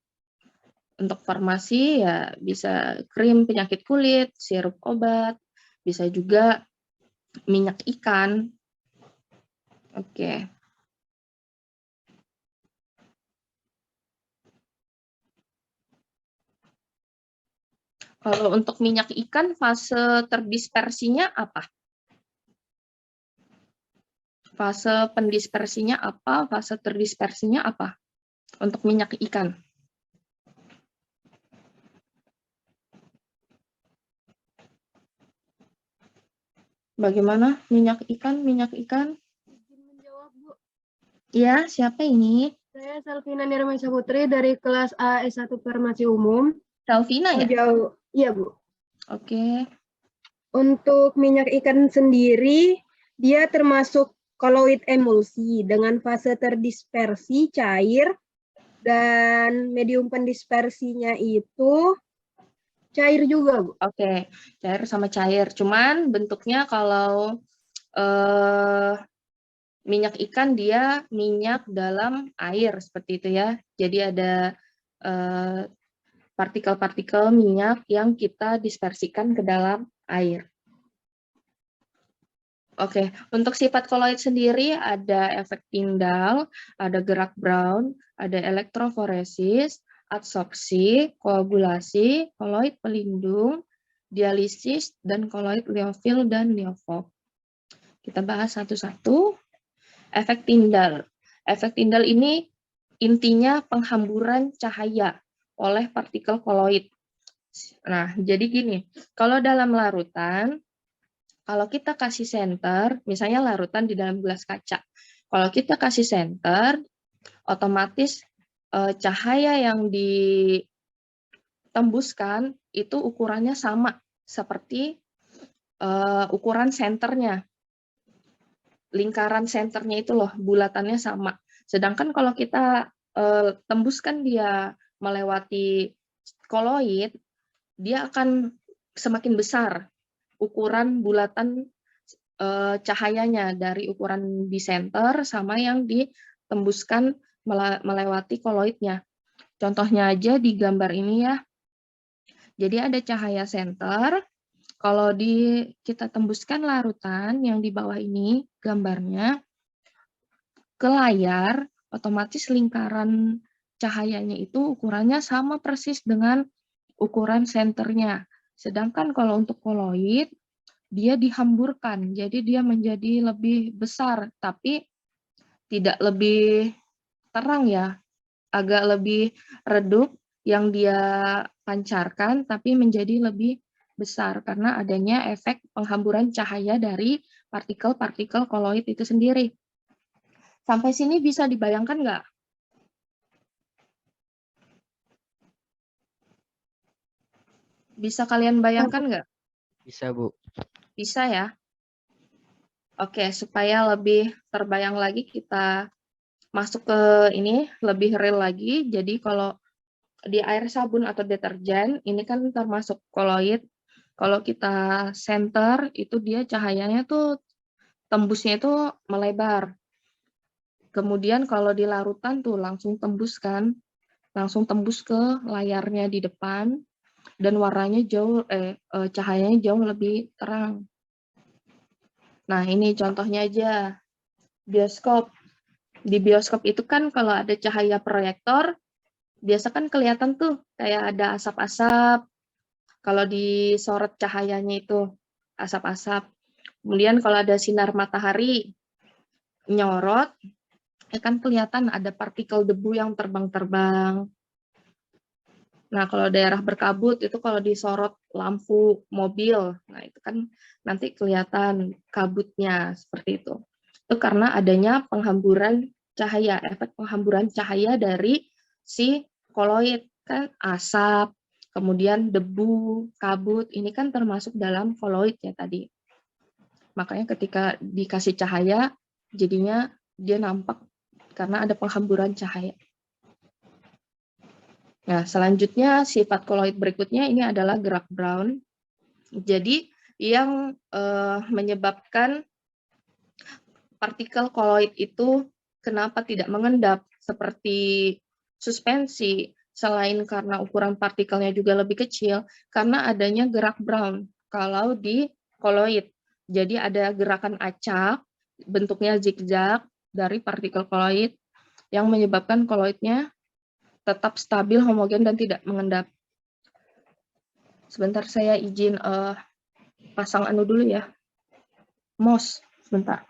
Untuk farmasi ya bisa krim penyakit kulit, sirup obat, bisa juga minyak ikan. Oke. Kalau untuk minyak ikan, fase terdispersinya apa? Fase pendispersinya apa? Fase terdispersinya apa? Untuk minyak ikan. Bagaimana minyak ikan? Minyak ikan? Izin menjawab, Bu. Ya, siapa ini? Saya Salvina Nirmasa Putri dari kelas A S1 Farmasi Umum. Salvina ya? Jauh. Iya, Bu. Oke. Untuk minyak ikan sendiri, dia termasuk koloid emulsi dengan fase terdispersi cair dan medium pendispersinya itu cair juga, Bu. Oke, cair sama cair. Cuman bentuknya kalau minyak ikan dia minyak dalam air seperti itu ya. Jadi ada partikel-partikel minyak yang kita dispersikan ke dalam air. Oke, untuk sifat koloid sendiri ada efek Tyndall, ada gerak Brown, ada elektroforesis, adsorpsi, koagulasi, koloid pelindung, dialisis, dan koloid liofil dan liofok. Kita bahas satu-satu. Efek Tyndall. Efek Tyndall ini intinya penghamburan cahaya oleh partikel koloid. Nah, jadi gini, kalau dalam larutan, kalau kita kasih senter, misalnya larutan di dalam gelas kaca, kalau kita kasih senter, otomatis cahaya yang ditembuskan itu ukurannya sama seperti ukuran senternya. Lingkaran senternya itu loh, bulatannya sama. Sedangkan kalau kita tembuskan dia melewati koloid, dia akan semakin besar ukuran bulatan cahayanya dari ukuran di center sama yang ditembuskan melewati koloidnya. Contohnya aja di gambar ini ya. Jadi ada cahaya center, kalau kita tembuskan larutan yang di bawah ini gambarnya ke layar, otomatis lingkaran cahayanya itu ukurannya sama persis dengan ukuran senternya. Sedangkan kalau untuk koloid, dia dihamburkan, jadi dia menjadi lebih besar, tapi tidak lebih terang ya, agak lebih redup yang dia pancarkan, tapi menjadi lebih besar karena adanya efek penghamburan cahaya dari partikel-partikel koloid itu sendiri. Sampai sini bisa dibayangkan nggak? Bisa kalian bayangkan nggak? Bisa, Bu. Bisa ya? Oke, supaya lebih terbayang lagi kita masuk ke ini, lebih real lagi. Jadi kalau di air sabun atau deterjen, ini kan termasuk koloid. Kalau kita center, itu dia cahayanya tuh tembusnya itu melebar. Kemudian kalau di larutan tuh langsung tembus kan, langsung tembus ke layarnya di depan, dan warnanya cahayanya jauh lebih terang. Nah, ini contohnya aja, bioskop. Di bioskop itu kan kalau ada cahaya proyektor, biasa kan kelihatan tuh kayak ada asap-asap, Kalau disorot cahayanya itu asap-asap. Kemudian kalau ada sinar matahari nyorot, kan kelihatan ada partikel debu yang terbang-terbang. Nah, kalau daerah berkabut itu kalau disorot lampu mobil, nah itu kan nanti kelihatan kabutnya seperti itu. Itu karena adanya penghamburan cahaya, efek penghamburan cahaya dari si koloid, kan asap, kemudian debu, kabut, ini kan termasuk dalam koloid ya tadi. Makanya ketika dikasih cahaya, jadinya dia nampak karena ada penghamburan cahaya. Nah, selanjutnya sifat koloid berikutnya ini adalah gerak Brown. Jadi yang menyebabkan partikel koloid itu kenapa tidak mengendap seperti suspensi, selain karena ukuran partikelnya juga lebih kecil, karena adanya gerak Brown kalau di koloid. Jadi ada gerakan acak, bentuknya zigzag dari partikel koloid yang menyebabkan koloidnya tetap stabil, homogen, dan tidak mengendap. Sebentar saya izin pasang anu dulu ya. Mouse, sebentar.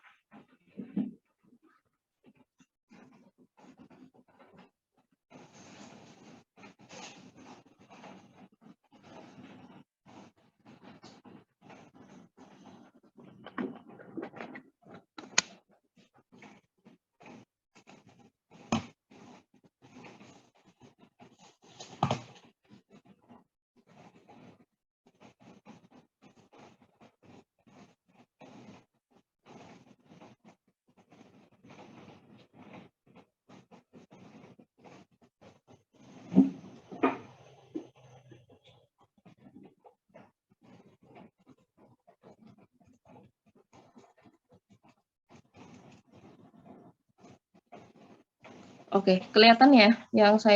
Oke, kelihatan ya? Yang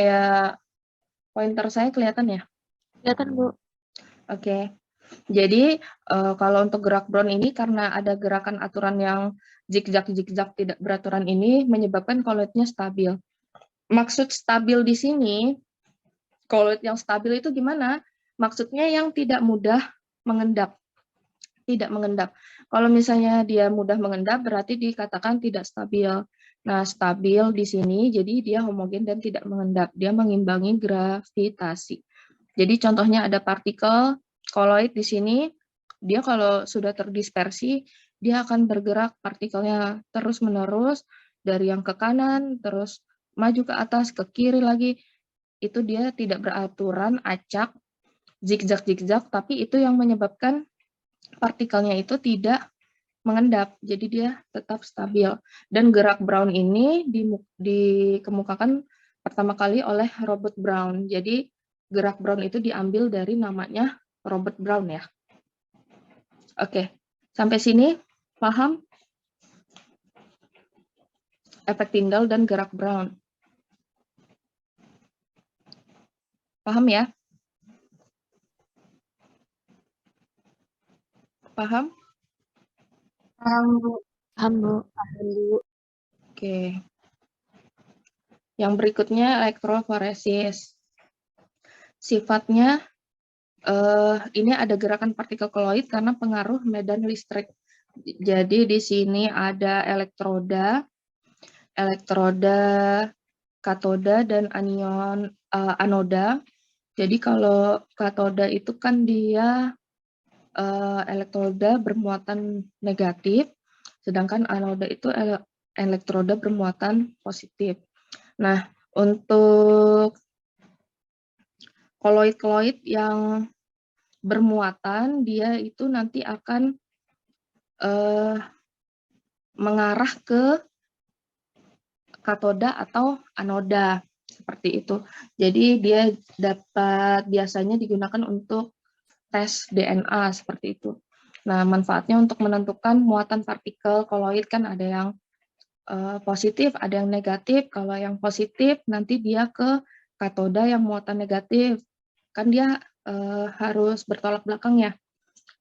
pointer saya kelihatan ya? Kelihatan, Bu. Oke. Jadi kalau untuk gerak Brown ini karena ada gerakan aturan yang zigzag-zigzag tidak beraturan ini menyebabkan koloidnya stabil. Maksud stabil di sini, koloid yang stabil itu gimana? Maksudnya yang tidak mudah mengendap. Tidak mengendap. Kalau misalnya dia mudah mengendap berarti dikatakan tidak stabil. Nah, stabil di sini jadi dia homogen dan tidak mengendap. Dia mengimbangi gravitasi. Jadi contohnya ada partikel koloid di sini, dia kalau sudah terdispersi, dia akan bergerak partikelnya terus-menerus dari yang ke kanan, terus maju ke atas, ke kiri lagi. Itu dia tidak beraturan, acak, zigzag-zigzag, tapi itu yang menyebabkan partikelnya itu tidak mengendap, jadi dia tetap stabil. Dan gerak Brown ini dikemukakan pertama kali oleh Robert Brown. Jadi gerak Brown itu diambil dari namanya Robert Brown ya. Oke, sampai sini paham? Efek Tyndall dan gerak Brown. Paham ya? Paham? Paham, Bu. Oke. Yang berikutnya elektroforesis. Sifatnya ini ada gerakan partikel koloid karena pengaruh medan listrik. Jadi di sini ada elektroda katoda dan anion anoda. Jadi kalau katoda itu kan dia elektroda bermuatan negatif, sedangkan anoda itu elektroda bermuatan positif. Nah, untuk koloid-koloid yang bermuatan, dia itu nanti akan mengarah ke katoda atau anoda, seperti itu. Jadi dia biasanya digunakan untuk tes DNA, seperti itu. Nah, manfaatnya untuk menentukan muatan partikel koloid kan ada yang positif, ada yang negatif. Kalau yang positif nanti dia ke katoda yang muatan negatif. Kan dia harus bertolak belakang ya.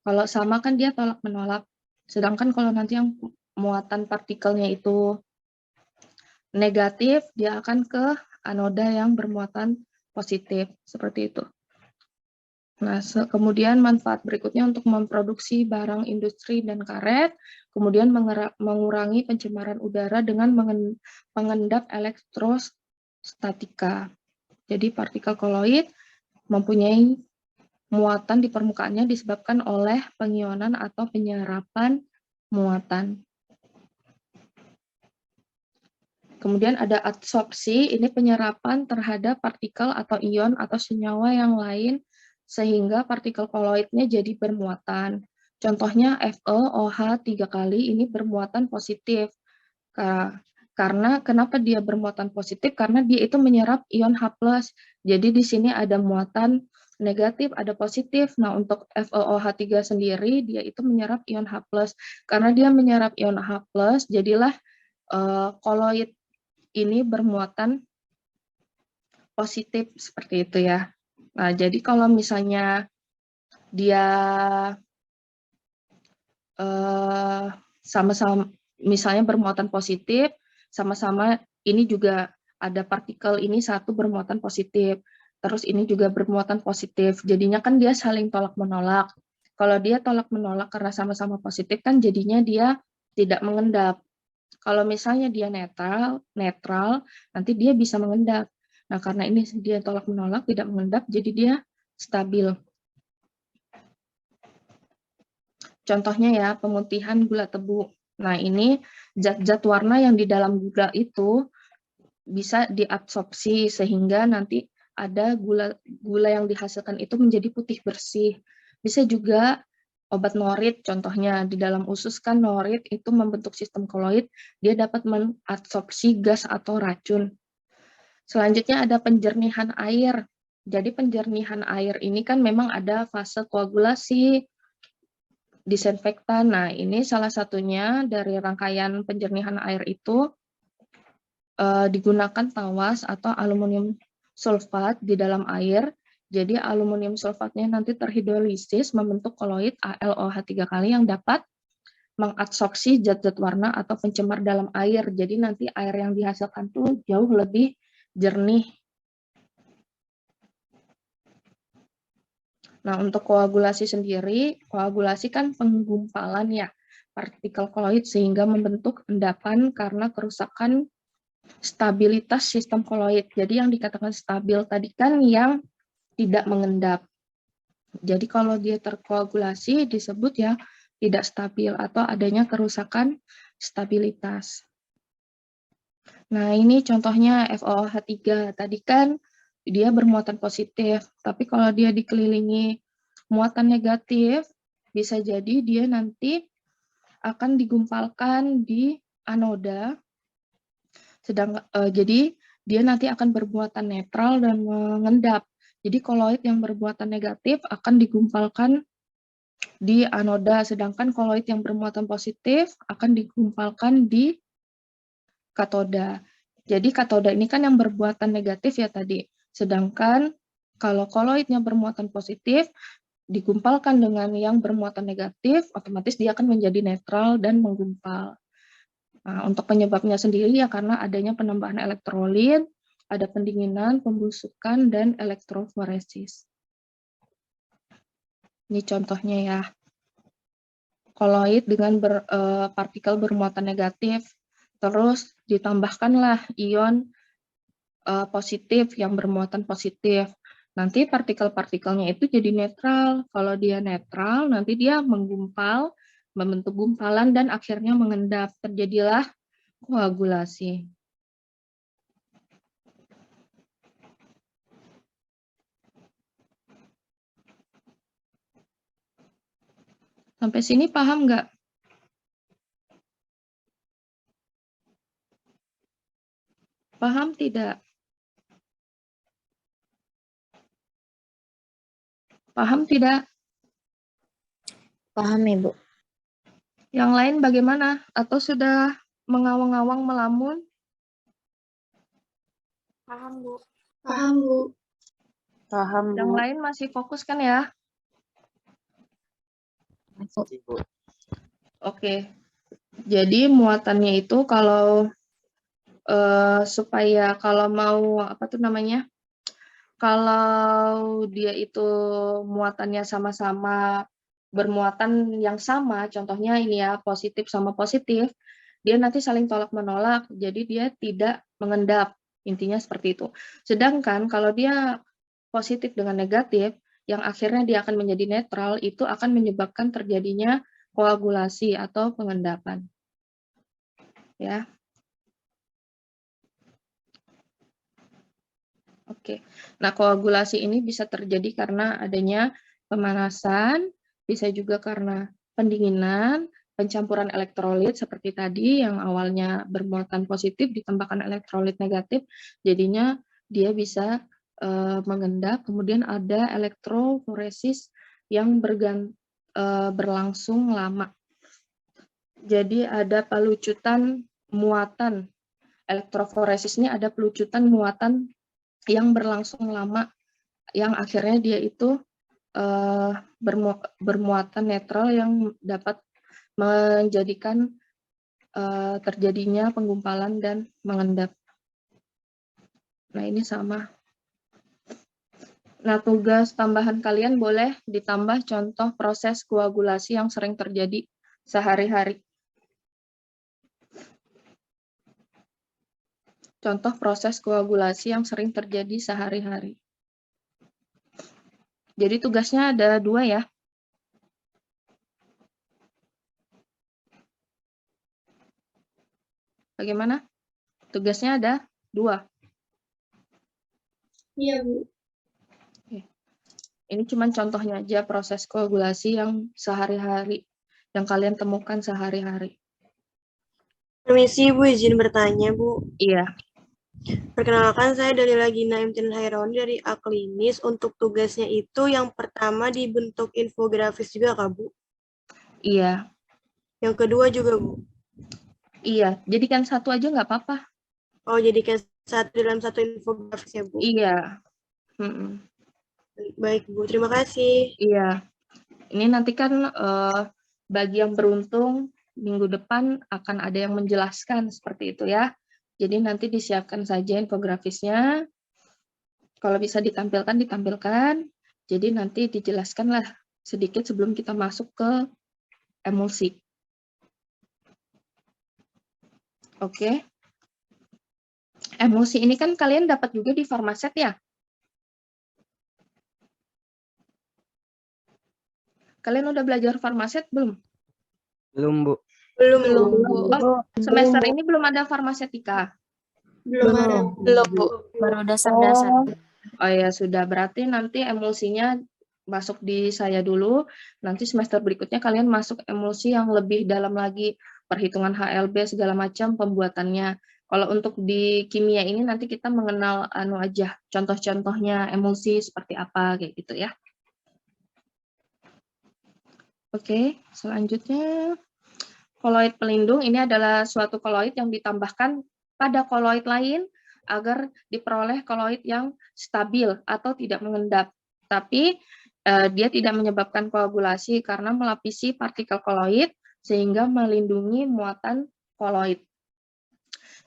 Kalau sama kan dia tolak menolak. Sedangkan kalau nanti yang muatan partikelnya itu negatif, dia akan ke anoda yang bermuatan positif, seperti itu. Nah, kemudian manfaat berikutnya untuk memproduksi barang industri dan karet, kemudian mengurangi pencemaran udara dengan mengendap elektrostatika. Jadi partikel koloid mempunyai muatan di permukaannya disebabkan oleh pengionan atau penyerapan muatan. Kemudian ada adsorpsi, ini penyerapan terhadap partikel atau ion atau senyawa yang lain sehingga partikel koloidnya jadi bermuatan. Contohnya FeOH 3 kali ini bermuatan positif. Karena kenapa dia bermuatan positif? Karena dia itu menyerap ion H+. Jadi di sini ada muatan negatif, ada positif. Nah, untuk FeOH 3 sendiri dia itu menyerap ion H+. Karena dia menyerap ion H+, jadilah koloid ini bermuatan positif seperti itu ya. Nah, jadi kalau misalnya dia sama-sama misalnya bermuatan positif, sama-sama ini juga ada partikel ini satu bermuatan positif, terus ini juga bermuatan positif, jadinya kan dia saling tolak-menolak. Kalau dia tolak-menolak karena sama-sama positif kan jadinya dia tidak mengendap. Kalau misalnya dia netral, nanti dia bisa mengendap. Nah, karena ini dia tolak-menolak, tidak mengendap, jadi dia stabil. Contohnya ya, pemutihan gula tebu. Nah, ini zat-zat warna yang di dalam gula itu bisa diabsorpsi sehingga nanti ada gula yang dihasilkan itu menjadi putih bersih. Bisa juga obat norit, contohnya di dalam usus kan norit itu membentuk sistem koloid, dia dapat mengabsorpsi gas atau racun. Selanjutnya ada penjernihan air. Jadi penjernihan air ini kan memang ada fase koagulasi, disinfektan. Nah, ini salah satunya dari rangkaian penjernihan air itu digunakan tawas atau aluminium sulfat di dalam air. Jadi aluminium sulfatnya nanti terhidrolisis membentuk koloid AlOH 3 kali yang dapat mengabsorpsi zat-zat warna atau pencemar dalam air. Jadi nanti air yang dihasilkan tuh jauh lebih jernih. Nah, untuk koagulasi sendiri, koagulasi kan penggumpalan ya partikel koloid sehingga membentuk endapan karena kerusakan stabilitas sistem koloid. Jadi yang dikatakan stabil tadi kan yang tidak mengendap. Jadi kalau dia terkoagulasi disebut ya tidak stabil atau adanya kerusakan stabilitas. Nah, ini contohnya FeOH 3. Tadi kan dia bermuatan positif, tapi kalau dia dikelilingi muatan negatif, bisa jadi dia nanti akan digumpalkan di anoda. Jadi dia nanti akan bermuatan netral dan mengendap. Jadi koloid yang bermuatan negatif akan digumpalkan di anoda, sedangkan koloid yang bermuatan positif akan digumpalkan di katoda. Jadi katoda ini kan yang bermuatan negatif ya tadi. Sedangkan kalau koloidnya bermuatan positif, digumpalkan dengan yang bermuatan negatif, otomatis dia akan menjadi netral dan menggumpal. Nah, untuk penyebabnya sendiri ya karena adanya penambahan elektrolit, ada pendinginan, pembusukan, dan elektroforesis. Ini contohnya ya. Koloid dengan partikel bermuatan negatif, terus ditambahkanlah ion positif yang bermuatan positif. Nanti partikel-partikelnya itu jadi netral. Kalau dia netral, nanti dia menggumpal, membentuk gumpalan, dan akhirnya mengendap. Terjadilah koagulasi. Sampai sini paham nggak? Paham tidak? Paham tidak? Paham, Ibu. Yang lain bagaimana? Atau sudah mengawang-awang melamun? Paham, Bu. Paham, Bu. Paham, Yang Bu. lain masih fokus kan ya? Oke. Jadi muatannya itu kalau supaya kalau mau apa tuh namanya Kalau dia itu muatannya sama-sama bermuatan yang sama, contohnya ini ya, positif sama positif, dia nanti saling tolak-menolak, jadi dia tidak mengendap, intinya seperti itu. Sedangkan kalau dia positif dengan negatif, yang akhirnya dia akan menjadi netral, itu akan menyebabkan terjadinya koagulasi atau pengendapan. Ya. Oke. Nah, koagulasi ini bisa terjadi karena adanya pemanasan, bisa juga karena pendinginan, pencampuran elektrolit seperti tadi yang awalnya bermuatan positif ditambahkan elektrolit negatif, jadinya dia bisa mengendap. Kemudian ada elektroforesis yang berlangsung lama. Jadi ada pelucutan muatan. Elektroforesis ini ada pelucutan muatan yang berlangsung lama, yang akhirnya dia itu bermuatan netral yang dapat menjadikan terjadinya penggumpalan dan mengendap. Nah, ini sama. Nah, tugas tambahan kalian boleh ditambah contoh proses koagulasi yang sering terjadi sehari-hari. Contoh proses koagulasi yang sering terjadi sehari-hari. Jadi tugasnya ada 2 ya. Bagaimana? Tugasnya ada 2. Iya, Bu. Ini cuma contohnya aja proses koagulasi yang sehari-hari, yang kalian temukan sehari-hari. Permisi Bu, izin bertanya Bu. Iya. Perkenalkan saya dari Lagina Imtin Haironi dari Aklinis. Untuk tugasnya itu yang pertama dibentuk infografis juga Kak Bu? Iya. Yang kedua juga Bu? Iya, jadikan satu aja nggak apa-apa. Oh, jadikan satu dalam satu infografis ya Bu? Iya. Baik Bu, terima kasih. Iya. Ini nanti kan bagi yang beruntung minggu depan akan ada yang menjelaskan seperti itu ya. Jadi nanti disiapkan saja infografisnya. Kalau bisa ditampilkan, ditampilkan. Jadi nanti dijelaskanlah sedikit sebelum kita masuk ke emulsi. Oke. Emulsi ini kan kalian dapat juga di Farmaset ya? Kalian udah belajar Farmaset belum? Belum, Bu. Belum, Bu. Oh, semester ini belum ada farmasetika? Belum. Bu. Baru dasar-dasar. Oh ya, sudah. Berarti nanti emulsinya masuk di saya dulu. Nanti semester berikutnya kalian masuk emulsi yang lebih dalam lagi. Perhitungan HLB, segala macam pembuatannya. Kalau untuk di kimia ini nanti kita mengenal aja, contoh-contohnya emulsi seperti apa, kayak gitu ya. Oke, selanjutnya koloid pelindung ini adalah suatu koloid yang ditambahkan pada koloid lain agar diperoleh koloid yang stabil atau tidak mengendap. Tapi dia tidak menyebabkan koagulasi karena melapisi partikel koloid sehingga melindungi muatan koloid.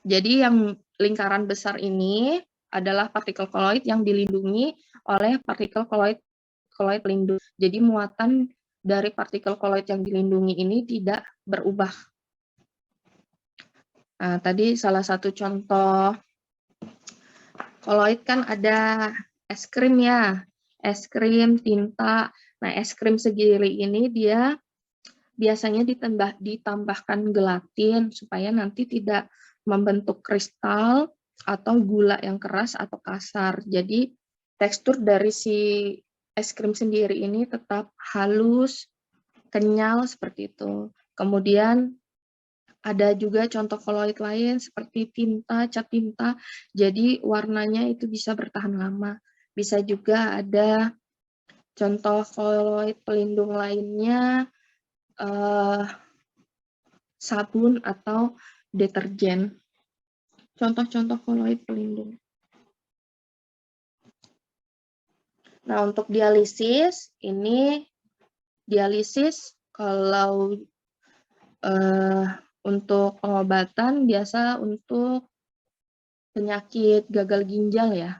Jadi yang lingkaran besar ini adalah partikel koloid yang dilindungi oleh partikel koloid pelindung. Jadi muatan dari partikel koloid yang dilindungi ini tidak berubah. Nah, tadi salah satu contoh koloid kan ada es krim ya, es krim, tinta. Nah, es krim segiri ini dia biasanya ditambahkan gelatin supaya nanti tidak membentuk kristal atau gula yang keras atau kasar. Jadi tekstur dari si es krim sendiri ini tetap halus, kenyal seperti itu. Kemudian ada juga contoh koloid lain seperti tinta, cat tinta. Jadi warnanya itu bisa bertahan lama. Bisa juga ada contoh koloid pelindung lainnya, sabun atau deterjen. Contoh-contoh koloid pelindung. Nah, untuk dialisis, ini dialisis kalau untuk pengobatan biasa untuk penyakit gagal ginjal ya.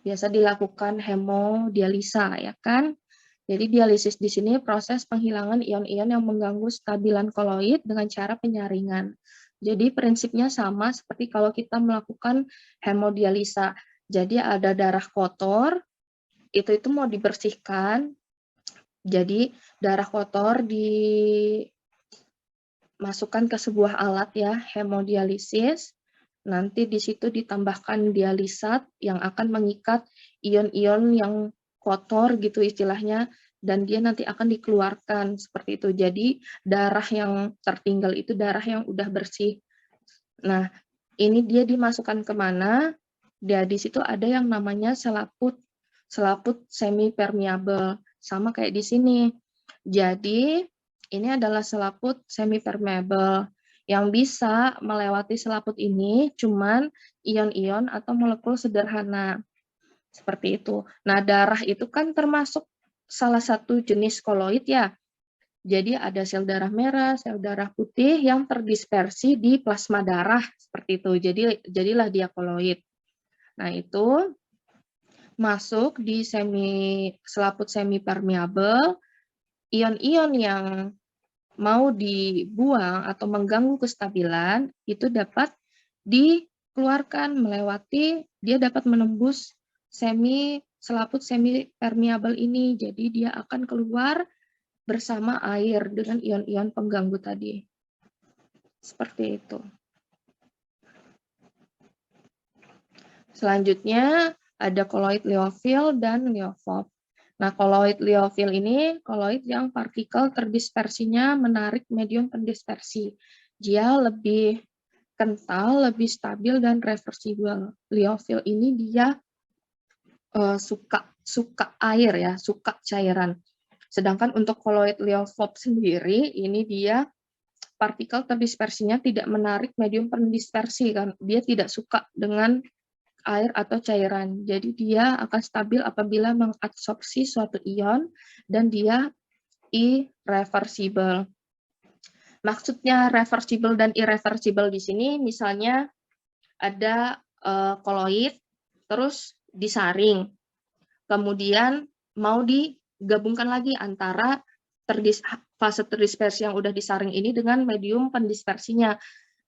Biasa dilakukan hemodialisa, ya kan? Jadi dialisis di sini proses penghilangan ion-ion yang mengganggu stabilan koloid dengan cara penyaringan. Jadi prinsipnya sama seperti kalau kita melakukan hemodialisa. Jadi ada darah kotor, itu mau dibersihkan. Jadi darah kotor dimasukkan ke sebuah alat ya, hemodialisis. Nanti di situ ditambahkan dialisat yang akan mengikat ion-ion yang kotor gitu istilahnya, dan dia nanti akan dikeluarkan seperti itu. Jadi darah yang tertinggal itu darah yang udah bersih. Nah, ini dia dimasukkan kemana? Dia di situ ada yang namanya selaput semi permeable, sama kayak di sini. Jadi ini adalah selaput semi permeable. Yang bisa melewati selaput ini cuman ion-ion atau molekul sederhana. Seperti itu. Nah, darah itu kan termasuk salah satu jenis koloid ya. Jadi ada sel darah merah, sel darah putih yang terdispersi di plasma darah. Seperti itu. Jadilah dia koloid. Nah, itu masuk di selaput semi permeable, ion-ion yang mau dibuang atau mengganggu kestabilan itu dapat dikeluarkan melewati, dia dapat menembus selaput semi permeable ini. Jadi dia akan keluar bersama air dengan ion-ion pengganggu tadi. Seperti itu. Selanjutnya ada koloid liofil dan liofob. Nah, koloid liofil ini koloid yang partikel terdispersinya menarik medium pendispersi. Dia lebih kental, lebih stabil, dan reversibel. Liofil ini dia suka air ya, suka cairan. Sedangkan untuk koloid liofob sendiri, ini dia partikel terdispersinya tidak menarik medium pendispersi, kan? Dia tidak suka dengan air atau cairan. Jadi dia akan stabil apabila mengabsorpsi suatu ion dan dia irreversible. Maksudnya reversible dan irreversible di sini misalnya ada koloid terus disaring. Kemudian mau digabungkan lagi antara fase terdispersi yang udah disaring ini dengan medium pendispersinya.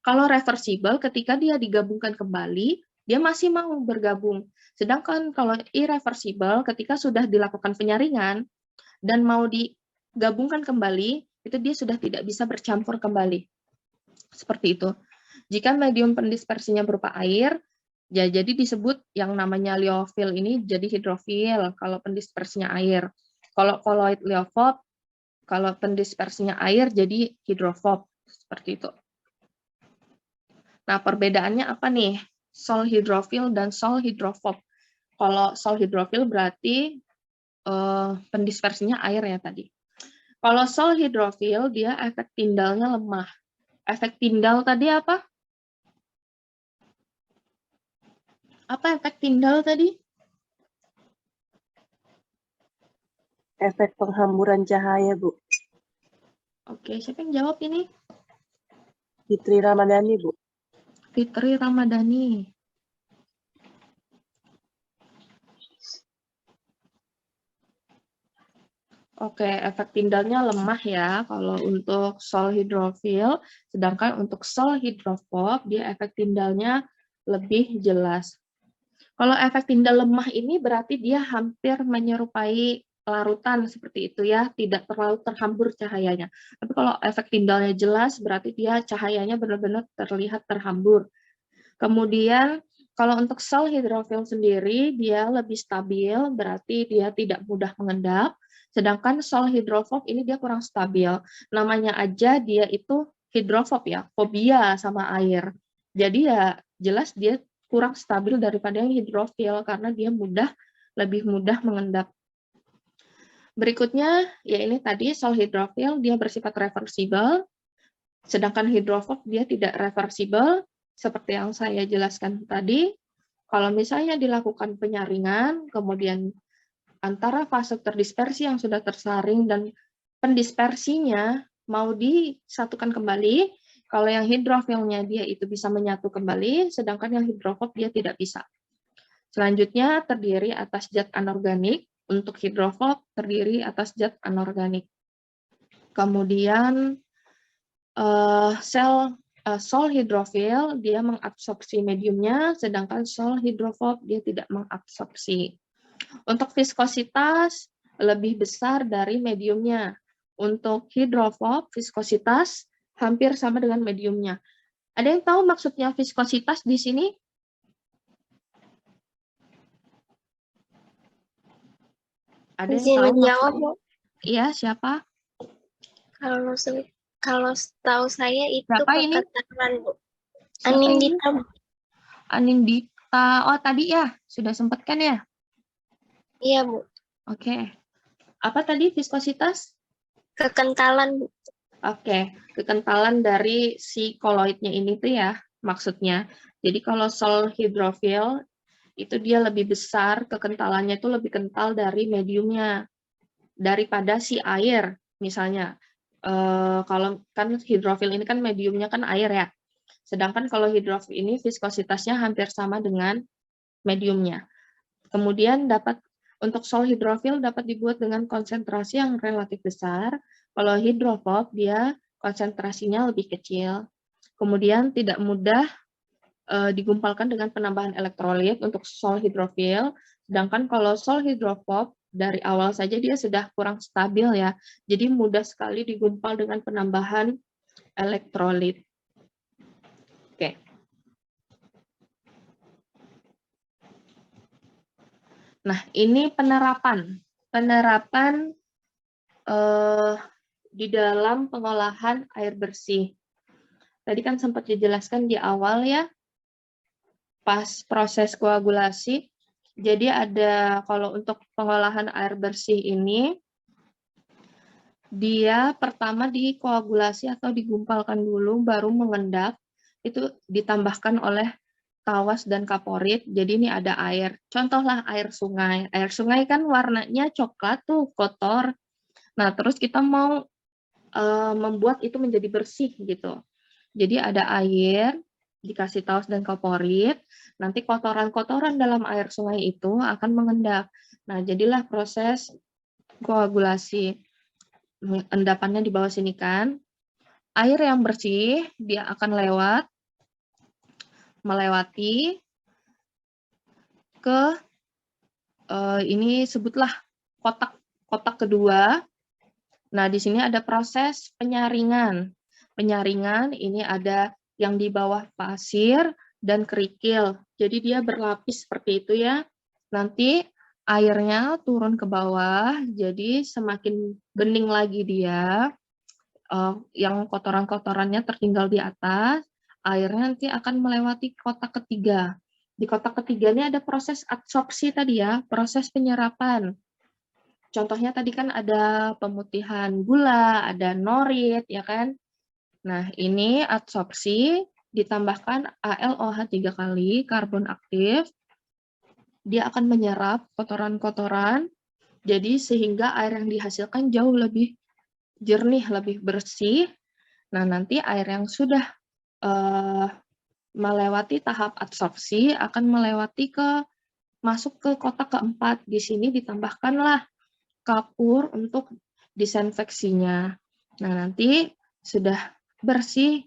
Kalau reversible ketika dia digabungkan kembali dia masih mau bergabung. Sedangkan kalau irreversible, ketika sudah dilakukan penyaringan dan mau digabungkan kembali, itu dia sudah tidak bisa bercampur kembali. Seperti itu. Jika medium pendispersinya berupa air, ya jadi disebut yang namanya liofil ini jadi hidrofil, kalau pendispersinya air. Kalau koloid liofob, kalau pendispersinya air jadi hidrofob. Seperti itu. Nah, perbedaannya apa nih? Sol hidrofil dan sol hidrofob. Kalau sol hidrofil berarti pendispersinya air ya tadi. Kalau sol hidrofil dia efek tindalnya lemah. Efek tindal tadi apa? Apa efek tindal tadi? Efek penghamburan cahaya, Bu. Oke, siapa yang jawab ini? Fitri Ramadhani, Bu. Fitri Ramadhani. Oke, efek tindalnya lemah ya kalau untuk sol hidrofil, sedangkan untuk sol hidrofob dia efek tindalnya lebih jelas. Kalau efek tindal lemah ini berarti dia hampir menyerupai larutan seperti itu ya, tidak terlalu terhambur cahayanya. Tapi kalau efek tindalnya jelas berarti dia cahayanya benar-benar terlihat terhambur. Kemudian kalau untuk sol hidrofil sendiri dia lebih stabil, berarti dia tidak mudah mengendap. Sedangkan sol hidrofob ini dia kurang stabil. Namanya aja dia itu hidrofob ya, fobia sama air. Jadi ya jelas dia kurang stabil daripada yang hidrofil karena dia lebih mudah mengendap. Berikutnya, ya ini tadi sol hidrofil dia bersifat reversibel, sedangkan hidrofob dia tidak reversibel, seperti yang saya jelaskan tadi. Kalau misalnya dilakukan penyaringan, kemudian antara fase terdispersi yang sudah tersaring dan pendispersinya mau disatukan kembali, kalau yang hidrofilnya dia itu bisa menyatu kembali, sedangkan yang hidrofob dia tidak bisa. Selanjutnya terdiri atas zat anorganik. Untuk hidrofob terdiri atas zat anorganik. Kemudian sol hidrofil dia mengabsorpsi mediumnya, sedangkan sol hidrofob dia tidak mengabsorpsi. Untuk viskositas lebih besar dari mediumnya. Untuk hidrofob viskositas hampir sama dengan mediumnya. Ada yang tahu maksudnya viskositas di sini? Ada yang Izin tahu menjawab, maksudnya? Bu. Iya, siapa? Kalau setahu saya itu Siapa ini? kekentalan, Bu. Siapa ini? Anindita, Bu. Anindita. Oh, tadi ya, sudah sempat kan ya? Iya, Bu. Oke. Apa tadi viskositas? Kekentalan, Bu. Oke, kekentalan dari si koloidnya ini tuh ya, maksudnya. Jadi kalau sol hidrofil, itu dia lebih besar, kekentalannya itu lebih kental dari mediumnya, daripada si air, misalnya. Kalau kan hidrofil ini kan mediumnya kan air ya. Sedangkan kalau hidrofil ini viskositasnya hampir sama dengan mediumnya. Kemudian untuk sol hidrofil dapat dibuat dengan konsentrasi yang relatif besar. Kalau hidrofob dia konsentrasinya lebih kecil. Kemudian tidak mudah digumpalkan dengan penambahan elektrolit untuk sol hidrofil. Sedangkan kalau sol hidrofob dari awal saja dia sudah kurang stabil ya. Jadi mudah sekali digumpal dengan penambahan elektrolit. Oke. Nah, ini penerapan di dalam pengolahan air bersih. Tadi kan sempat dijelaskan di awal ya, pas proses koagulasi. Jadi ada, kalau untuk pengolahan air bersih ini, dia pertama dikoagulasi atau digumpalkan dulu, baru mengendap, itu ditambahkan oleh tawas dan kaporit. Jadi ini ada air, contohlah air sungai. Air sungai kan warnanya coklat tuh, kotor. Nah, terus kita mau membuat itu menjadi bersih gitu. Jadi ada air, dikasih tawas dan kaporit, nanti kotoran-kotoran dalam air sungai itu akan mengendap. Nah, jadilah proses koagulasi. Endapannya di bawah sini kan. Air yang bersih, dia akan melewati ke, ini sebutlah kotak kedua. Nah, di sini ada proses penyaringan. Penyaringan ini ada yang di bawah pasir dan kerikil. Jadi dia berlapis seperti itu ya. Nanti airnya turun ke bawah, jadi semakin bening lagi dia. Yang kotoran-kotorannya tertinggal di atas, airnya nanti akan melewati kotak ketiga. Di kotak ketiga ini ada proses absorpsi tadi ya, proses penyerapan. Contohnya tadi kan ada pemutihan gula, ada norit, ya kan? Nah, ini adsorpsi, ditambahkan ALOH 3 kali, karbon aktif. Dia akan menyerap kotoran-kotoran, jadi sehingga air yang dihasilkan jauh lebih jernih, lebih bersih. Nah, nanti air yang sudah melewati tahap adsorpsi akan masuk ke kotak keempat. Di sini ditambahkanlah kapur untuk disinfeksinya. Nah, nanti sudah bersih,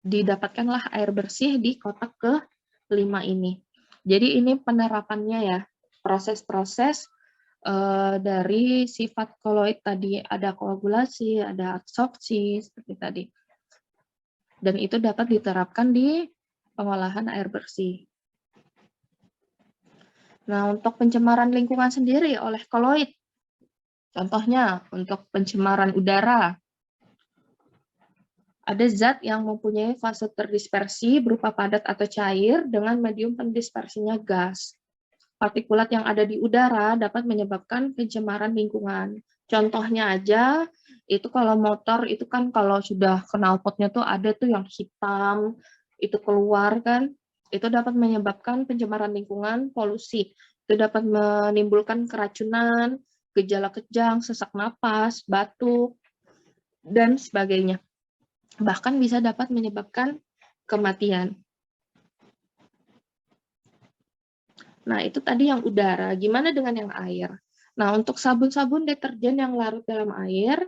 didapatkanlah air bersih di kotak ke-5 ini. Jadi ini penerapannya ya, proses-proses dari sifat koloid tadi, ada koagulasi, ada adsorpsi, seperti tadi. Dan itu dapat diterapkan di pengolahan air bersih. Nah, untuk pencemaran lingkungan sendiri oleh koloid, contohnya untuk pencemaran udara, ada zat yang mempunyai fase terdispersi berupa padat atau cair dengan medium pendispersinya gas. Partikulat yang ada di udara dapat menyebabkan pencemaran lingkungan. Contohnya aja, itu kalau motor, itu kan kalau sudah knalpotnya tuh ada tuh yang hitam, itu keluar kan, itu dapat menyebabkan pencemaran lingkungan, polusi. Itu dapat menimbulkan keracunan, gejala kejang, sesak napas, batuk, dan sebagainya. Bahkan bisa dapat menyebabkan kematian. Nah, itu tadi yang udara. Gimana dengan yang air? Nah, untuk sabun-sabun deterjen yang larut dalam air,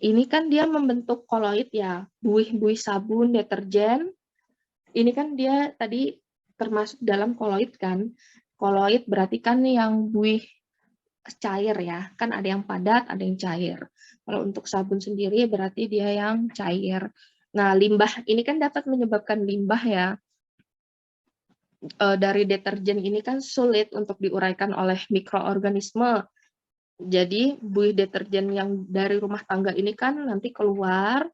ini kan dia membentuk koloid ya, buih-buih sabun, deterjen. Ini kan dia tadi termasuk dalam koloid kan. Koloid berarti kan yang buih cair ya, kan ada yang padat, ada yang cair. Kalau untuk sabun sendiri berarti dia yang cair. Nah, limbah ini kan dapat menyebabkan limbah ya. Dari deterjen ini kan sulit untuk diuraikan oleh mikroorganisme. Jadi buih deterjen yang dari rumah tangga ini kan nanti keluar,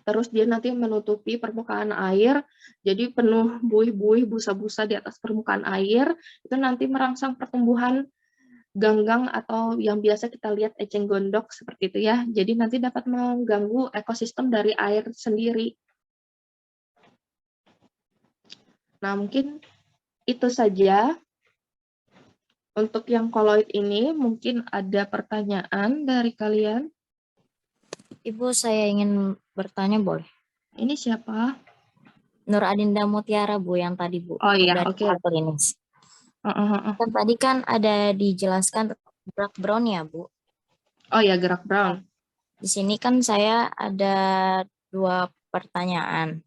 terus dia nanti menutupi permukaan air, jadi penuh buih-buih, busa-busa di atas permukaan air, itu nanti merangsang pertumbuhan ganggang atau yang biasa kita lihat eceng gondok seperti itu ya. Jadi nanti dapat mengganggu ekosistem dari air sendiri. Nah, mungkin itu saja untuk yang koloid ini. Mungkin ada pertanyaan dari kalian? Ibu, saya ingin bertanya, boleh? Ini siapa? Nur Adinda Mutiara, Bu, yang tadi, Bu. Oh iya, dari oke. Aklinis. Kan tadi kan ada dijelaskan tentang gerak Brown ya, Bu. Oh ya, gerak Brown. Di sini kan saya ada 2 pertanyaan.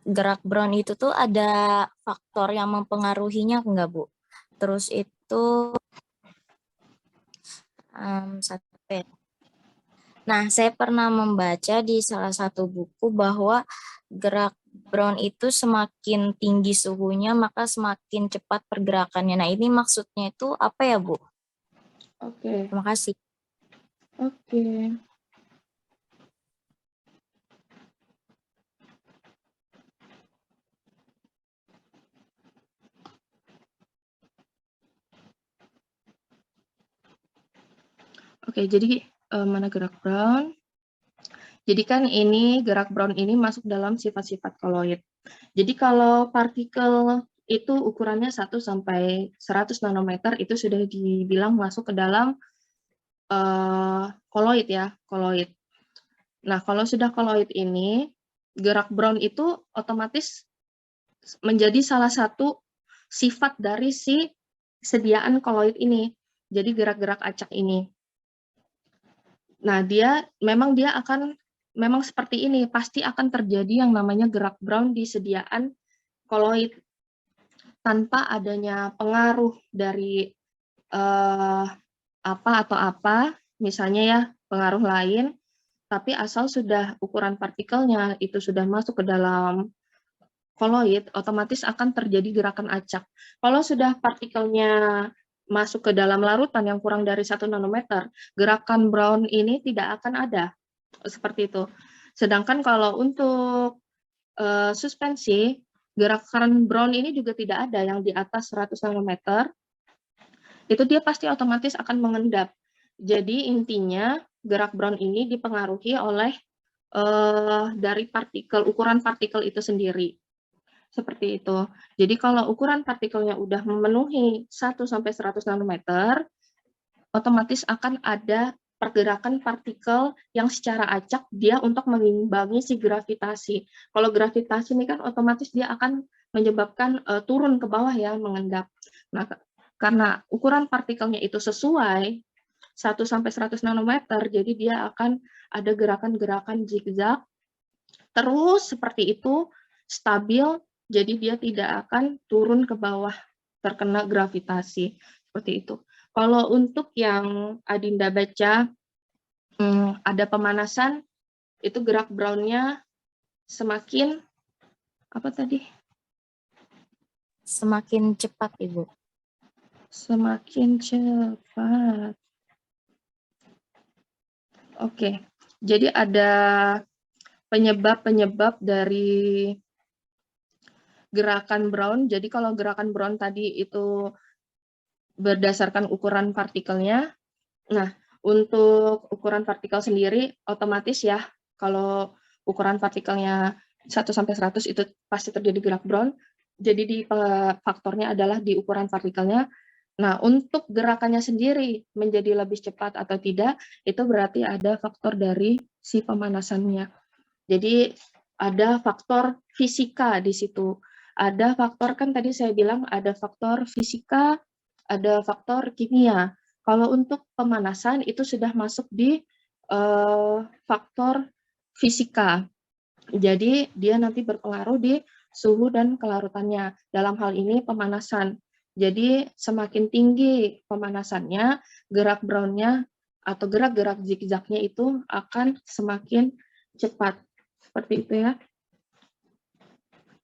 Gerak Brown itu tuh ada faktor yang mempengaruhinya enggak, Bu? Terus itu nah, saya pernah membaca di salah satu buku bahwa gerak Brown itu semakin tinggi suhunya maka semakin cepat pergerakannya. Nah, ini maksudnya itu apa ya, Bu? Oke. Terima kasih. Oke. Oke, jadi mana gerak Brown? Jadi kan ini gerak Brown ini masuk dalam sifat-sifat koloid. Jadi kalau partikel itu ukurannya 1 sampai 100 nanometer itu sudah dibilang masuk ke dalam koloid ya, koloid. Nah, kalau sudah koloid ini, gerak Brown itu otomatis menjadi salah satu sifat dari si sediaan koloid ini. Jadi gerak-gerak acak ini. Nah, memang seperti ini, pasti akan terjadi yang namanya gerak Brown di sediaan koloid tanpa adanya pengaruh dari apa atau apa, misalnya ya pengaruh lain, tapi asal sudah ukuran partikelnya itu sudah masuk ke dalam koloid, otomatis akan terjadi gerakan acak. Kalau sudah partikelnya masuk ke dalam larutan yang kurang dari 1 nanometer, gerakan Brown ini tidak akan ada. Seperti itu. Sedangkan kalau untuk suspensi, gerakan Brown ini juga tidak ada yang di atas 100 nanometer, itu dia pasti otomatis akan mengendap. Jadi intinya gerak Brown ini dipengaruhi oleh dari ukuran partikel itu sendiri. Seperti itu. Jadi kalau ukuran partikelnya udah memenuhi 1 sampai 100 nanometer, otomatis akan ada pergerakan partikel yang secara acak dia untuk mengimbangi si gravitasi. Kalau gravitasi ini kan otomatis dia akan menyebabkan turun ke bawah ya, mengendap. Nah, karena ukuran partikelnya itu sesuai 1 sampai 100 nanometer, jadi dia akan ada gerakan-gerakan zigzag terus seperti itu, stabil, jadi dia tidak akan turun ke bawah terkena gravitasi seperti itu. Kalau untuk yang Adinda baca ada pemanasan, itu gerak Brown-nya semakin apa tadi? Semakin cepat, Ibu. Semakin cepat. Oke, jadi ada penyebab-penyebab dari gerakan Brown. Jadi kalau gerakan Brown tadi itu berdasarkan ukuran partikelnya. Nah, untuk ukuran partikel sendiri otomatis ya, kalau ukuran partikelnya 1 sampai 100 itu pasti terjadi gerak Brown. Jadi di faktornya adalah di ukuran partikelnya. Nah, untuk gerakannya sendiri menjadi lebih cepat atau tidak, itu berarti ada faktor dari si pemanasannya. Jadi ada faktor fisika di situ. Ada faktor, kan tadi saya bilang ada faktor fisika, ada faktor kimia. Kalau untuk pemanasan itu sudah masuk di faktor fisika. Jadi dia nanti berpengaruh di suhu dan kelarutannya. Dalam hal ini pemanasan. Jadi semakin tinggi pemanasannya, gerak brownnya atau gerak-gerak zigzagnya itu akan semakin cepat. Seperti itu ya.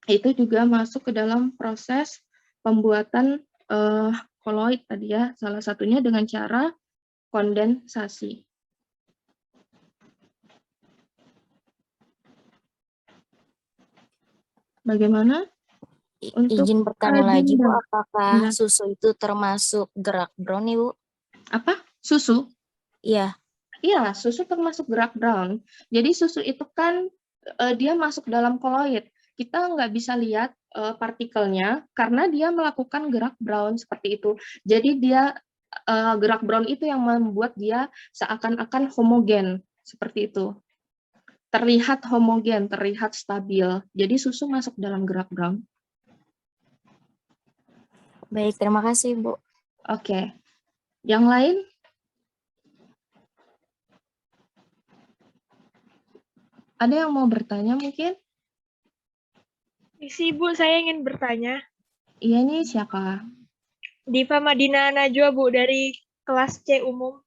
Itu juga masuk ke dalam proses pembuatan koloid tadi ya. Salah satunya dengan cara kondensasi. Bagaimana? Untuk Izin bertanya lagi, Bu, agenda. apakah Ya. susu itu termasuk gerak brown nih, Bu? Apa? Susu? Iya. Iya, susu termasuk gerak brown. Jadi susu itu kan dia masuk dalam koloid. Kita nggak bisa lihat partikelnya karena dia melakukan gerak brown seperti itu. Jadi dia gerak brown itu yang membuat dia seakan-akan homogen seperti itu. Terlihat homogen, terlihat stabil. Jadi susu masuk dalam gerak brown. Baik, terima kasih, Bu. Oke. Yang lain? Ada yang mau bertanya mungkin? Isi Bu, saya ingin bertanya. Iya nih, siapa? Diva Madina Najwa, Bu, dari kelas C umum.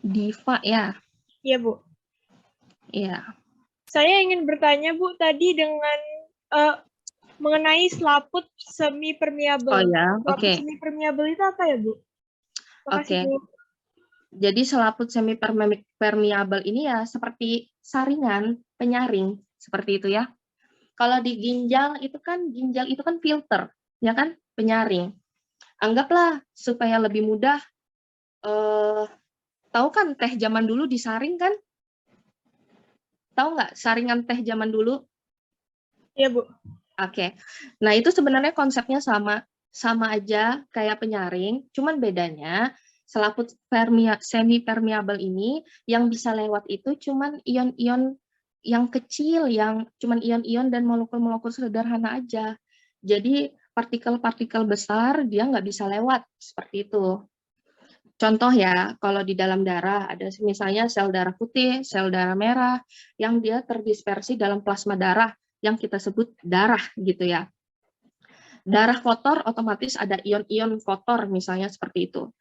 Diva ya? Iya, Bu. Iya. Saya ingin bertanya, Bu, tadi dengan mengenai selaput semi permeable. Oh ya, Selaput oke. semi permeable itu apa ya, Bu? Makasih, Oke. Bu. Jadi selaput semi permeable ini ya seperti saringan penyaring seperti itu ya. Kalau di ginjal itu kan filter, ya kan, penyaring. Anggaplah supaya lebih mudah, tahu kan teh zaman dulu disaring kan? Tahu nggak saringan teh zaman dulu? Iya, Bu. Oke. Nah, itu sebenarnya konsepnya sama aja kayak penyaring, cuman bedanya selaput semi permeable ini yang bisa lewat itu cuman ion-ion yang kecil, yang cuman ion-ion dan molekul-molekul sederhana aja. Jadi partikel-partikel besar dia nggak bisa lewat seperti itu. Contoh ya, kalau di dalam darah ada misalnya sel darah putih, sel darah merah yang dia terdispersi dalam plasma darah yang kita sebut darah gitu ya. Darah kotor otomatis ada ion-ion kotor misalnya seperti itu.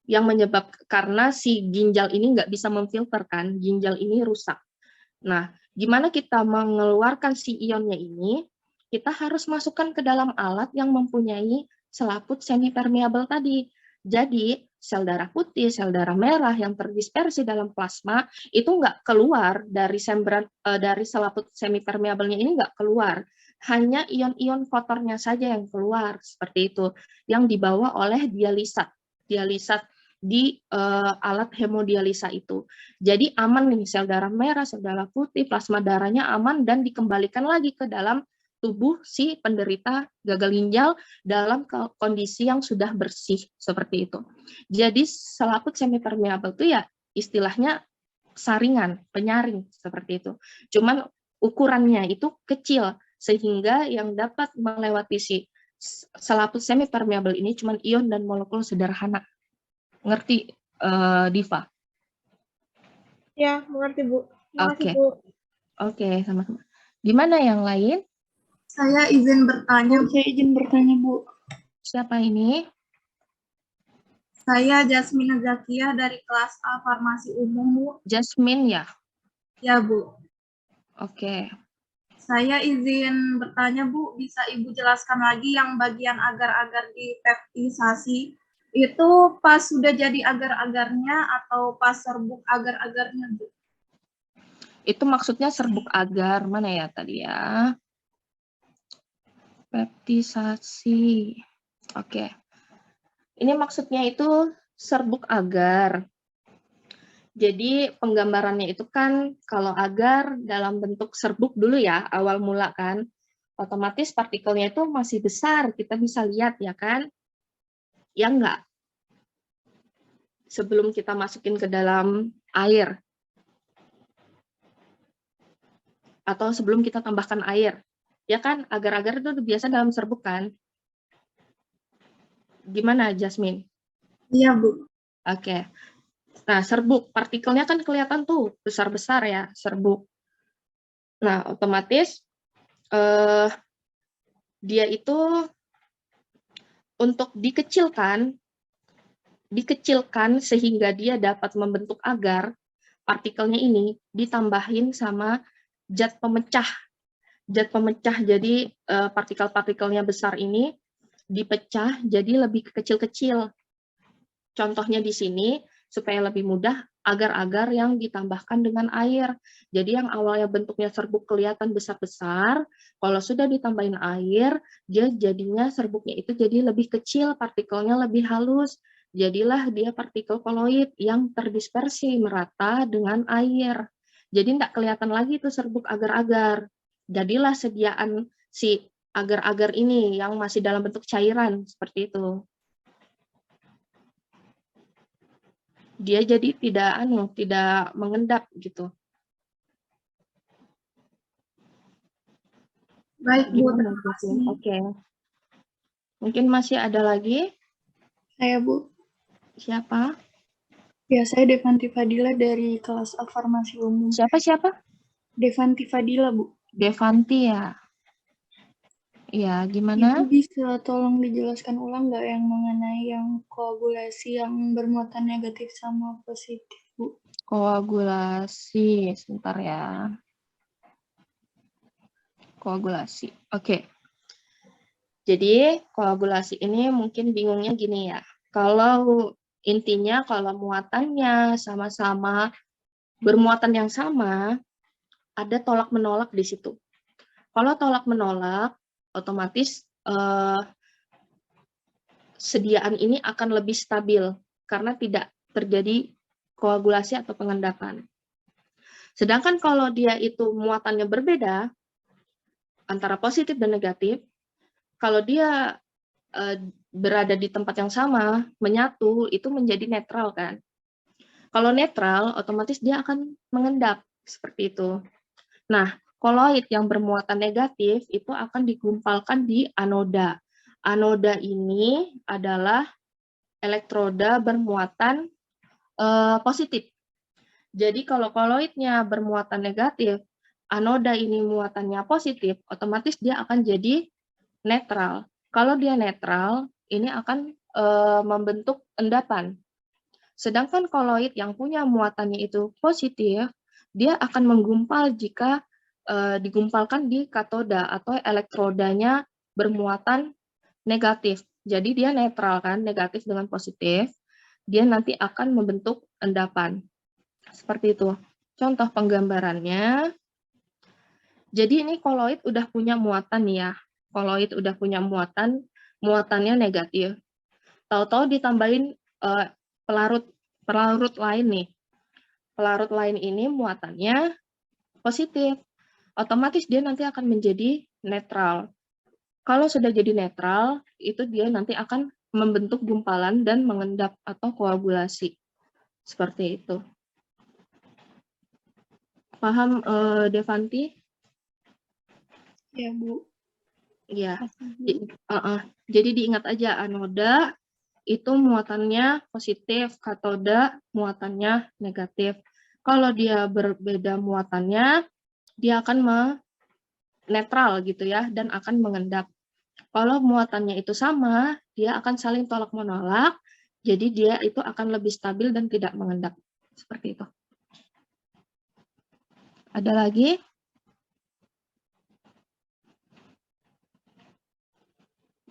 Yang menyebabkan karena si ginjal ini nggak bisa memfilterkan, ginjal ini rusak. Nah, gimana kita mengeluarkan si ionnya ini? Kita harus masukkan ke dalam alat yang mempunyai selaput semi permeable tadi. Jadi, sel darah putih, sel darah merah yang terdispersi dalam plasma itu nggak keluar dari dari selaput semi permeable-nya ini nggak keluar. Hanya ion-ion kotornya saja yang keluar seperti itu, yang dibawa oleh dialisat di alat hemodialisa itu. Jadi aman nih sel darah merah, sel darah putih, plasma darahnya aman dan dikembalikan lagi ke dalam tubuh si penderita gagal ginjal dalam kondisi yang sudah bersih seperti itu. Jadi selaput semi permeable itu ya istilahnya saringan, penyaring seperti itu. Cuman ukurannya itu kecil sehingga yang dapat melewati si selaput semi permeable ini cuman ion dan molekul sederhana. Ngerti Diva? Ya, mengerti, Bu. Oke. Makasih, Bu. Oke, sama-sama. Gimana yang lain? Saya izin bertanya, Bu. Siapa ini? Saya Jasmine Zakia dari kelas A Farmasi Umum, Bu. Jasmine ya? Ya, Bu. Oke. Saya izin bertanya, Bu. Bisa Ibu jelaskan lagi yang bagian agar-agar di peptisasi itu pas sudah jadi agar-agarnya atau pas serbuk agar-agarnya, Bu? Itu maksudnya serbuk agar, mana ya tadi ya? Peptisasi. Oke. Ini maksudnya itu serbuk agar. Jadi penggambarannya itu kan kalau agar dalam bentuk serbuk dulu ya, awal mula kan, otomatis partikelnya itu masih besar, kita bisa lihat ya kan? Ya enggak? Sebelum kita masukin ke dalam air. Atau sebelum kita tambahkan air. Ya kan, agar-agar itu biasa dalam serbuk kan? Gimana, Jasmine? Iya, Bu. Oke. Nah, serbuk, partikelnya kan kelihatan tuh besar-besar ya, serbuk. Nah, otomatis dia itu untuk dikecilkan sehingga dia dapat membentuk agar, partikelnya ini ditambahin sama zat pemecah. Jadi partikel-partikelnya besar ini dipecah jadi lebih kecil-kecil. Contohnya di sini supaya lebih mudah, agar-agar yang ditambahkan dengan air. Jadi yang awalnya bentuknya serbuk kelihatan besar-besar, kalau sudah ditambahin air, dia jadinya serbuknya itu jadi lebih kecil, partikelnya lebih halus. Jadilah dia partikel koloid yang terdispersi merata dengan air. Jadi tidak kelihatan lagi itu serbuk agar-agar. Jadilah sediaan si agar-agar ini yang masih dalam bentuk cairan, seperti itu. Dia jadi tidak mengendap gitu. Baik, Bu. Gimana, Jasmine? Oke. Mungkin masih ada lagi? Saya, Bu. Siapa? Ya, saya Devanti Fadila dari kelas A Farmasi Umum. Siapa? Devanti Fadila, Bu. Devanti ya. Ya, gimana? Ibu bisa tolong dijelaskan ulang nggak yang mengenai yang koagulasi yang bermuatan negatif sama positif, Bu? Koagulasi, sebentar ya. Koagulasi, oke. Jadi koagulasi ini mungkin bingungnya gini ya. Kalau intinya kalau muatannya sama-sama bermuatan yang sama, ada tolak-menolak di situ. Kalau tolak-menolak, otomatis sediaan ini akan lebih stabil karena tidak terjadi koagulasi atau pengendapan. Sedangkan kalau dia itu muatannya berbeda, antara positif dan negatif, kalau dia berada di tempat yang sama, menyatu, itu menjadi netral kan. Kalau netral, otomatis dia akan mengendap, seperti itu. Nah, koloid yang bermuatan negatif itu akan digumpalkan di anoda. Anoda ini adalah elektroda bermuatan positif. Jadi kalau koloidnya bermuatan negatif, anoda ini muatannya positif, otomatis dia akan jadi netral. Kalau dia netral, ini akan membentuk endapan. Sedangkan koloid yang punya muatannya itu positif, dia akan menggumpal jika digumpalkan di katoda atau elektrodanya bermuatan negatif. Jadi dia netral kan, negatif dengan positif, dia nanti akan membentuk endapan. Seperti itu. Contoh penggambarannya. Jadi ini koloid udah punya muatan ya. Koloid udah punya muatannya negatif. Tahu-tahu ditambahin pelarut lain nih. Pelarut lain ini muatannya positif. Otomatis dia nanti akan menjadi netral. Kalau sudah jadi netral, itu dia nanti akan membentuk gumpalan dan mengendap atau koagulasi. Seperti itu. Paham, Devanti? Ya, Bu. Ya. Jadi diingat aja, anoda itu muatannya positif, katoda muatannya negatif. Kalau dia berbeda muatannya, dia akan netral gitu ya, dan akan mengendap. Kalau muatannya itu sama, dia akan saling tolak-menolak, jadi dia itu akan lebih stabil dan tidak mengendap. Seperti itu. Ada lagi?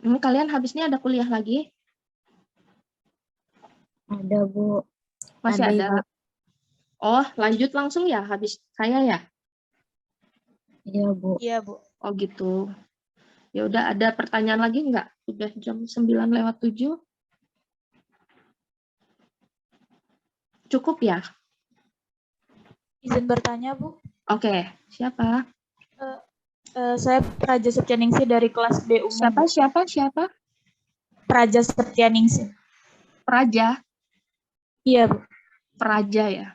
Kalian habisnya ada kuliah lagi? Ada, Bu. Masih ada? Ibu. Oh, lanjut langsung ya, habis saya ya? Iya, Bu. Iya, Bu. Oh gitu. Ya udah, ada pertanyaan lagi nggak? Udah jam 9:07. Cukup ya? Izin bertanya, Bu. Oke, siapa? Saya Praja Septianingsih dari kelas B umum. Siapa? Praja Septianingsih. Praja? Iya, Bu. Praja ya?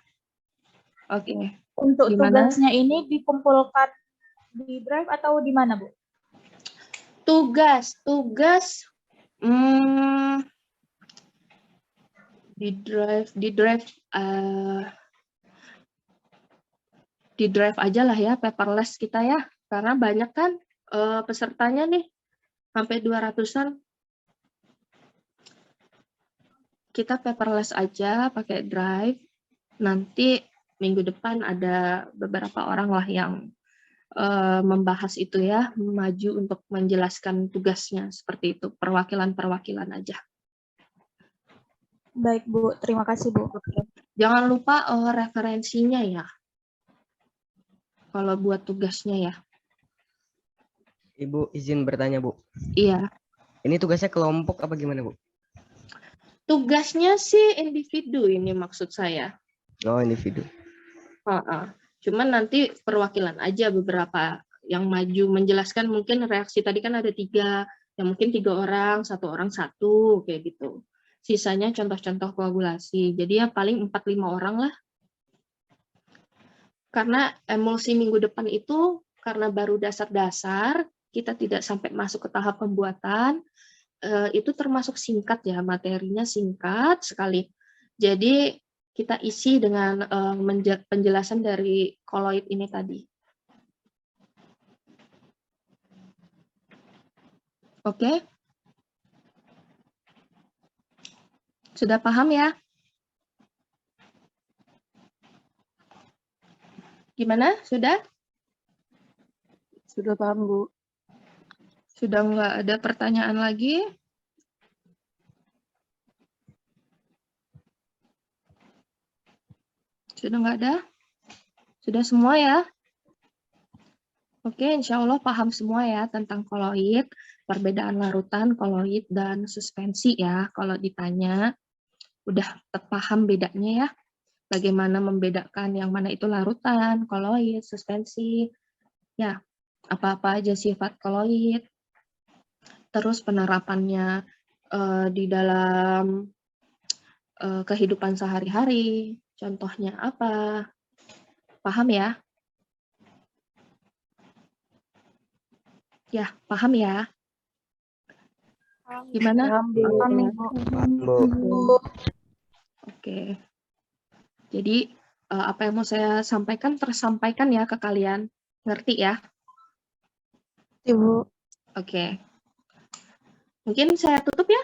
Oke. Untuk Gimana? tugasnya ini dikumpulkan di Drive atau di mana, Bu? Tugas di drive aja lah ya, paperless kita ya, karena banyak kan pesertanya nih, sampai 200-an. Kita paperless aja, pakai drive. Nanti minggu depan ada beberapa orang lah yang membahas itu ya, maju untuk menjelaskan tugasnya, seperti itu, perwakilan-perwakilan aja. Baik Bu, terima kasih Bu. Jangan lupa referensinya ya, kalau buat tugasnya ya. Ibu izin bertanya Bu. Iya. Ini tugasnya kelompok apa gimana Bu? Tugasnya sih individu ini maksud saya. Oh individu. Cuman nanti perwakilan aja beberapa yang maju menjelaskan, mungkin reaksi tadi kan ada 3, ya mungkin 3 orang, 1 orang 1, kayak gitu. Sisanya contoh-contoh koagulasi. Jadi ya paling 4-5 orang lah. Karena emulsi minggu depan itu, karena baru dasar-dasar, kita tidak sampai masuk ke tahap pembuatan, itu termasuk singkat ya, materinya singkat sekali. Jadi kita isi dengan penjelasan dari koloid ini tadi. Oke? Sudah paham ya? Gimana? Sudah? Sudah paham, Bu. Sudah nggak ada pertanyaan lagi? Sudah nggak ada? Sudah semua ya? Oke, insya Allah paham semua ya tentang koloid, perbedaan larutan, koloid, dan suspensi ya. Kalau ditanya, udah paham bedanya ya. Bagaimana membedakan yang mana itu larutan, koloid, suspensi. Ya, apa-apa aja sifat koloid. Terus penerapannya di dalam kehidupan sehari-hari. Contohnya apa? Paham ya? Ya, paham ya? Gimana? Paham Bu. Oke. Jadi, apa yang mau saya sampaikan, tersampaikan ya ke kalian. Ngerti ya? Ibu. Oke. Mungkin saya tutup ya?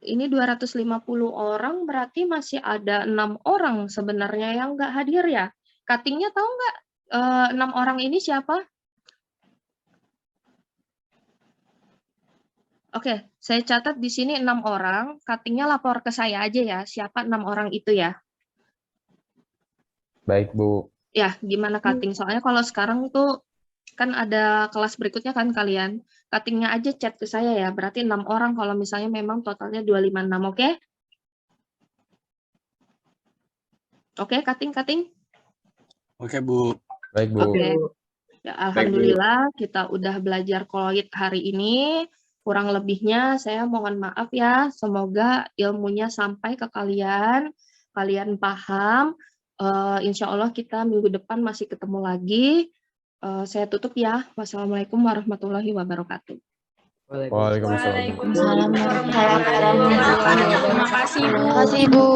Ini 250 orang, berarti masih ada 6 orang sebenarnya yang nggak hadir ya. Cutting-nya tahu nggak 6 orang ini siapa? Oke, saya catat di sini 6 orang. Cutting-nya lapor ke saya aja ya, siapa 6 orang itu ya. Baik, Bu. Ya, gimana cutting? Soalnya kalau sekarang tuh kan ada kelas berikutnya kan kalian. Cutting-nya aja chat ke saya ya. Berarti 6 orang kalau misalnya memang totalnya 256, oke? Oke, cutting. Oke, Bu. Baik, Bu. Oke. Ya, alhamdulillah kita udah belajar koloid hari ini. Kurang lebihnya saya mohon maaf ya. Semoga ilmunya sampai ke kalian. Kalian paham. Insya Allah kita minggu depan masih ketemu lagi. Saya tutup ya. Wassalamualaikum warahmatullahi wabarakatuh. Waalaikumsalam. Waalaikumsalam warahmatullahi wabarakatuh. Terima kasih Bu.